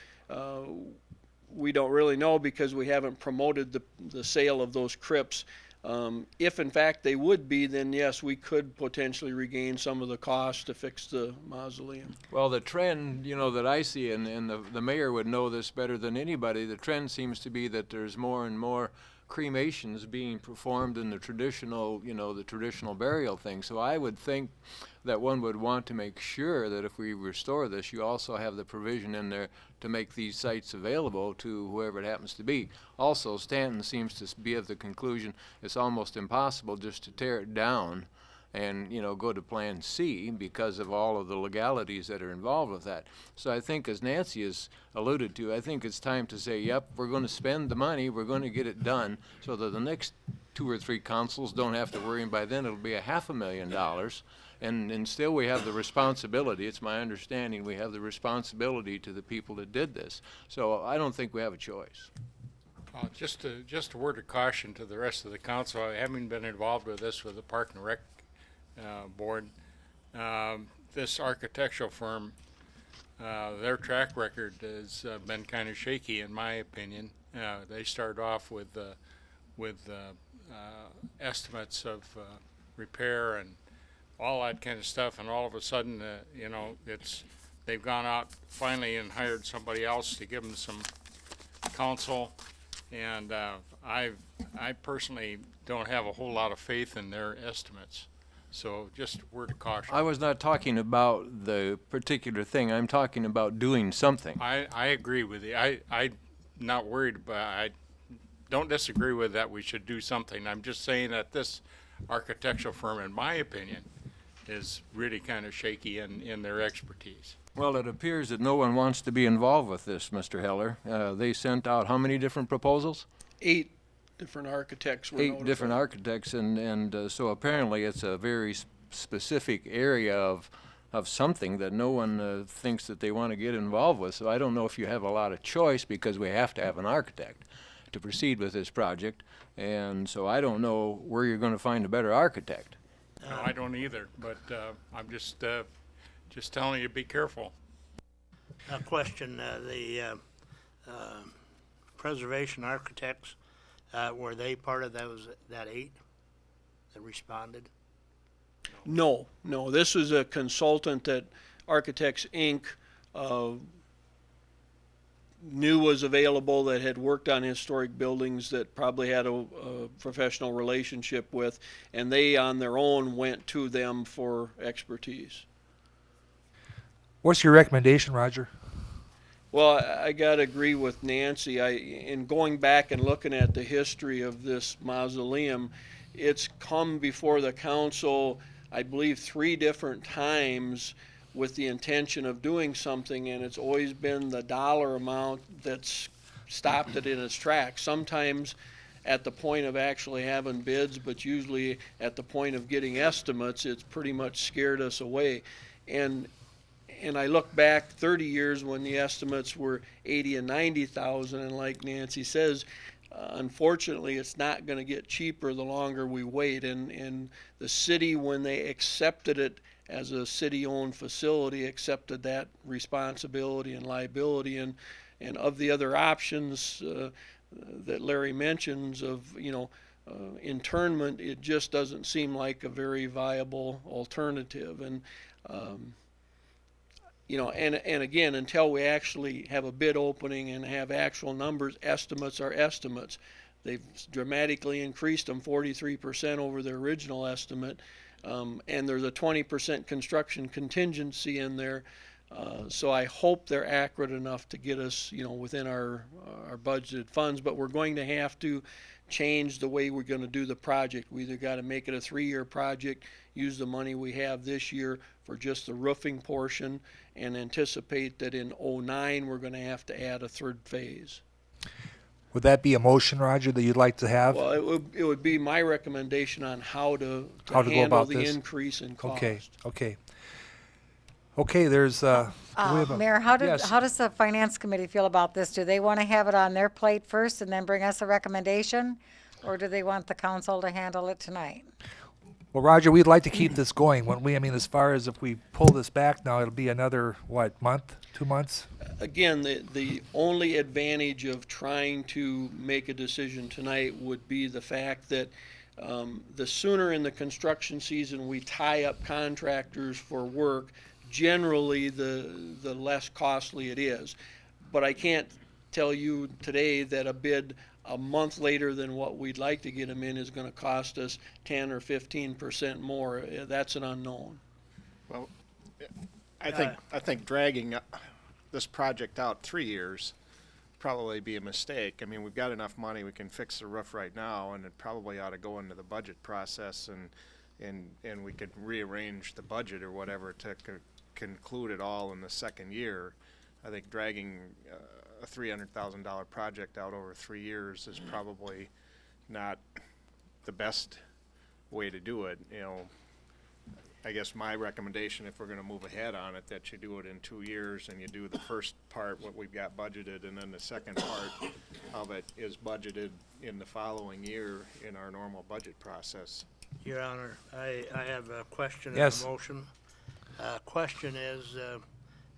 we don't really know because we haven't promoted the sale of those crypts. If in fact they would be, then yes, we could potentially regain some of the cost to fix the mausoleum.
Well, the trend, that I see, and the mayor would know this better than anybody, the trend seems to be that there's more and more cremations being performed in the traditional, the traditional burial thing. So I would think that one would want to make sure that if we restore this, you also have the provision in there to make these sites available to whoever it happens to be. Also, Stanton seems to be of the conclusion it's almost impossible just to tear it down and, you know, go to Plan C because of all of the legalities that are involved with that. So I think, as Nancy has alluded to, I think it's time to say, yep, we're going to spend the money, we're going to get it done, so that the next 2 or 3 councils don't have to worry, and by then it'll be $500,000. And still we have the responsibility, it's my understanding, we have the responsibility to the people that did this. So I don't think we have a choice.
Just a word of caution to the rest of the council, having been involved with this with the Park and Rec board, this architectural firm, their track record has been kind of shaky in my opinion. They start off with estimates of repair and all that kind of stuff, and all of a sudden, you know, they've gone out finally and hired somebody else to give them some counsel, and I personally don't have a whole lot of faith in their estimates. So just a word of caution.
I was not talking about the particular thing, I'm talking about doing something.
I agree with you. I'm not worried, but I don't disagree with that we should do something. I'm just saying that this architectural firm, in my opinion, is really kind of shaky in their expertise.
Well, it appears that no one wants to be involved with this, Mr. Heller. They sent out how many different proposals?
8 different architects were
8 different
notified.
architects, and so apparently it's a very specific area of something that no one thinks that they want to get involved with. So I don't know if you have a lot of choice, because we have to have an architect to proceed with this project, and so I don't know where you're going to find a better architect.
No, I don't either, but I'm just telling you, be careful.
A question, the preservation architects, were they part of that 8 that responded?
No, this is a consultant that Architects Inc. Knew was available, that had worked on historic buildings, that probably had a professional relationship with, and they on their own went to them for expertise.
What's your recommendation, Roger?
Well, I gotta agree with Nancy. In going back and looking at the history of this mausoleum, it's come before the council, I believe, 3 different times with the intention of doing something, and it's always been the dollar amount that's stopped it in its tracks. Sometimes at the point of actually having bids, but usually at the point of getting estimates, it's pretty much scared us away. And I look back 30 years when the estimates were 80 and 90,000, and like Nancy says, unfortunately, it's not going to get cheaper the longer we wait. And the city, when they accepted it as a city-owned facility, accepted that responsibility and liability. And of the other options that Larry mentions of, internment, it just doesn't seem like a very viable alternative. And and again, until we actually have a bid opening and have actual numbers, estimates are estimates. They've dramatically increased them 43% over their original estimate. And there's a 20% construction contingency in there. So I hope they're accurate enough to get us, within our budgeted funds. But we're going to have to change the way we're going to do the project. We either got to make it a 3-year project, use the money we have this year for just the roofing portion, and anticipate that in '09 we're going to have to add a 3rd phase.
Would that be a motion, Roger, that you'd like to have?
Well, it would be my recommendation on how to
go
handle
about
the
this?
increase in cost.
Okay, there's, we have a-
Mayor, how
yes.
does the finance committee feel about this? Do they want to have it on their plate first and then bring us a recommendation? Or do they want the council to handle it tonight?
Well, Roger, we'd like to keep this going. As far as if we pull this back now, it'll be another, month, 2 months?
Again, the only advantage of trying to make a decision tonight would be the fact that the sooner in the construction season we tie up contractors for work, generally the less costly it is. But I can't tell you today that a bid a month later than what we'd like to get them in is going to cost us 10 or 15% more. That's an unknown.
Well, I think dragging this project out 3 years probably be a mistake. I mean, we've got enough money, we can fix the roof right now, and it probably ought to go into the budget process and and we could rearrange the budget or whatever to conclude it all in the second year. I think dragging a $300,000 project out over 3 years is probably not the best way to do it. You know, I guess my recommendation, if we're gonna move ahead on it, that you do it in 2 years and you do the first part, what we've got budgeted, and then the second part of it is budgeted in the following year in our normal budget process.
Your Honor, I have a question
Yes.
in the motion. Question is,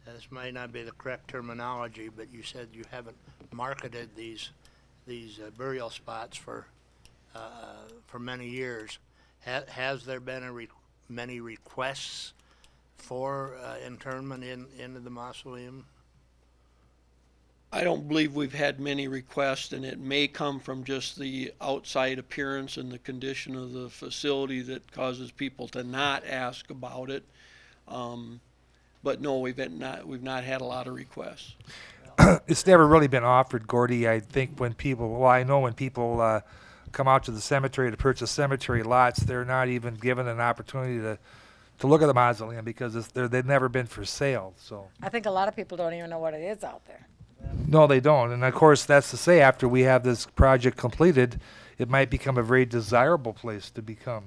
this might not be the correct terminology, but you said you haven't marketed these burial spots for many years. Has there been many requests for internment into the mausoleum?
I don't believe we've had many requests, and it may come from just the outside appearance and the condition of the facility that causes people to not ask about it. But no, we've not had a lot of requests.
It's never really been offered, Gordy. I think when people, I know when people come out to the cemetery to purchase cemetery lots, they're not even given an opportunity to look at the mausoleum because they've never been for sale. So
I think a lot of people don't even know what it is out there.
no, they don't. And of course, that's to say after we have this project completed, it might become a very desirable place to become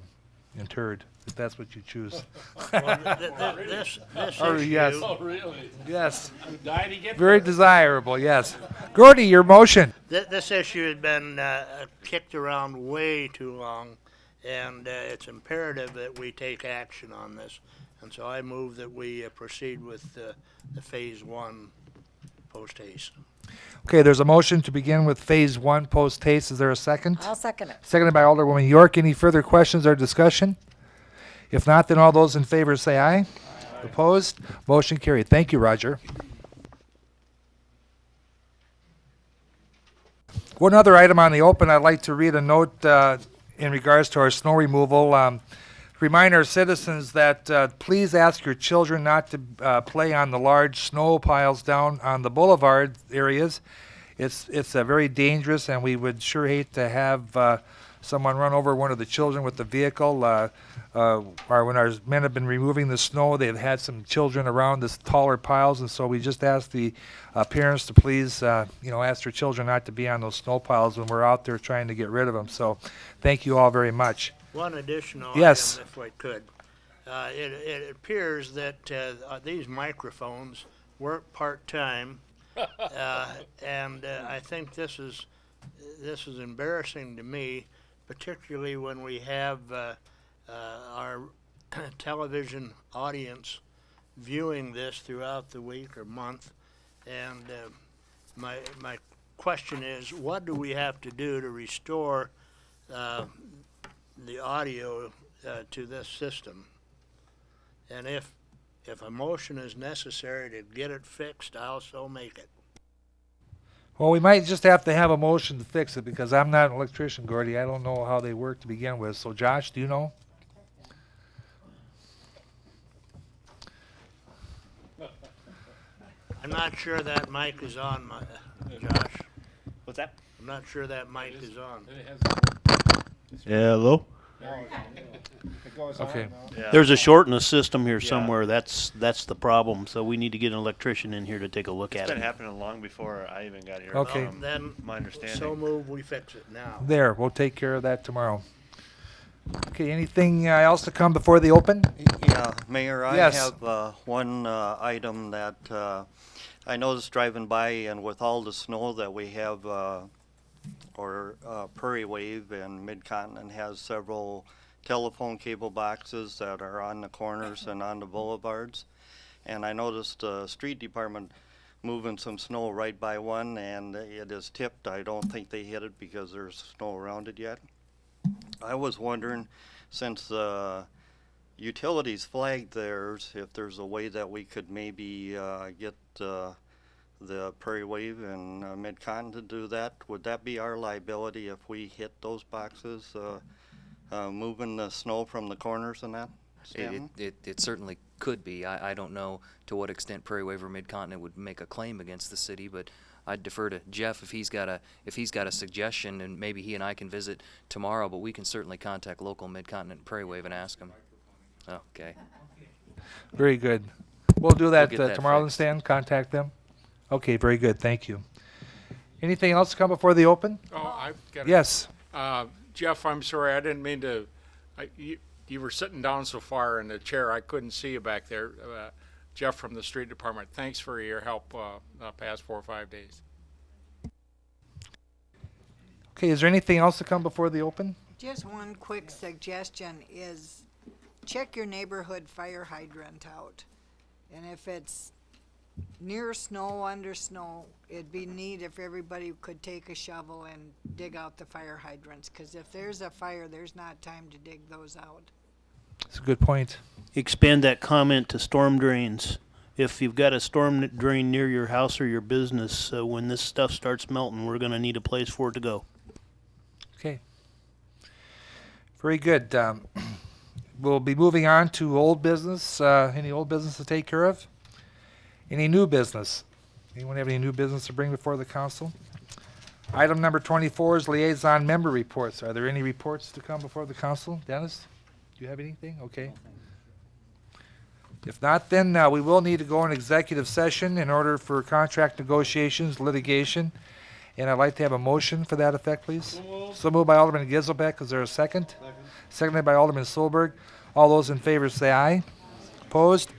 interred, if that's what you choose.
This
Oh,
issue.
yes.
Oh, really?
Yes.
You die to get
Very
there.
desirable, yes. Gordy, your motion.
This issue has been kicked around way too long, and it's imperative that we take action on this. And so I move that we proceed with the Phase 1 post haste.
Okay, there's a motion to begin with Phase 1 post haste. Is there a second?
I'll second it.
Seconded by Alderwoman York. Any further questions or discussion? If not, then all those in favor say aye. Opposed? Motion carried. Thank you, Roger. One other item on the open, I'd like to read a note in regards to our snow removal. Remind our citizens that please ask your children not to play on the large snow piles down on the boulevard areas. It's very dangerous, and we would sure hate to have someone run over one of the children with the vehicle. Or when our men have been removing the snow, they've had some children around this taller piles, and so we just ask the parents to please, ask their children not to be on those snow piles when we're out there trying to get rid of them. So, thank you all very much.
One additional
Yes.
item, if I could. It appears that these microphones work part-time, and I think this is embarrassing to me, particularly when we have our television audience viewing this throughout the week or month. And my question is, what do we have to do to restore the audio to this system? And if a motion is necessary to get it fixed, I'll so make it.
Well, we might just have to have a motion to fix it because I'm not an electrician, Gordy. I don't know how they work to begin with. So, Josh, do you know?
I'm not sure that mic is on, Josh.
What's that?
I'm not sure that mic is on.
Hello?
Okay.
There's a short in the system here somewhere. That's the problem. So we need to get an electrician in here to take a look at
It's been
it.
happening long before I even got here.
Okay.
Well, then,
my understanding.
so move we fix it now.
There, we'll take care of that tomorrow. Okay, anything else to come before the open?
Yeah, Mayor, I
Yes.
have one item that I noticed driving by, and with all the snow that we have, Prairie Wave and Mid-Continent has several telephone cable boxes that are on the corners and on the boulevards. And I noticed the street department moving some snow right by one, and it is tipped. I don't think they hit it because there's snow around it yet. I was wondering, since the utilities flagged theirs, if there's a way that we could maybe get the Prairie Wave and Mid-Continent to do that. Would that be our liability if we hit those boxes, moving the snow from the corners and that? Stanton?
It certainly could be. I don't know to what extent Prairie Wave or Mid-Continent would make a claim against the city, but I'd defer to Jeff if he's got a suggestion, and maybe he and I can visit tomorrow, but we can certainly contact local Mid-Continent Prairie Wave and ask them. Okay.
Very good. We'll do that,
get that
tomorrow then,
fixed.
Stan, contact them. Okay, very good, thank you. Anything else to come before the open?
Oh, I've got
Yes.
Jeff, I'm sorry, I didn't mean to, you were sitting down so far in the chair, I couldn't see you back there. Jeff from the street department, thanks for your help, the past 4 or 5 days.
Okay, is there anything else to come before the open?
Just one quick suggestion is check your neighborhood fire hydrant out. And if it's near snow, under snow, it'd be neat if everybody could take a shovel and dig out the fire hydrants. 'Cause if there's a fire, there's not time to dig those out.
That's a good point.
Expand that comment to storm drains. If you've got a storm drain near your house or your business, when this stuff starts melting, we're gonna need a place for it to go.
Okay. Very good. We'll be moving on to old business. Any old business to take care of? Any new business? Anyone have any new business to bring before the council? Item number 24 is liaison member reports. Are there any reports to come before the council? Dennis, do you have anything? Okay. If not, then we will need to go in executive session in order for contract negotiations, litigation, and I'd like to have a motion for that effect, please. So moved by Alderman Gizelbeck. Is there a second? Seconded by Alderman Solberg. All those in favor say aye. Opposed?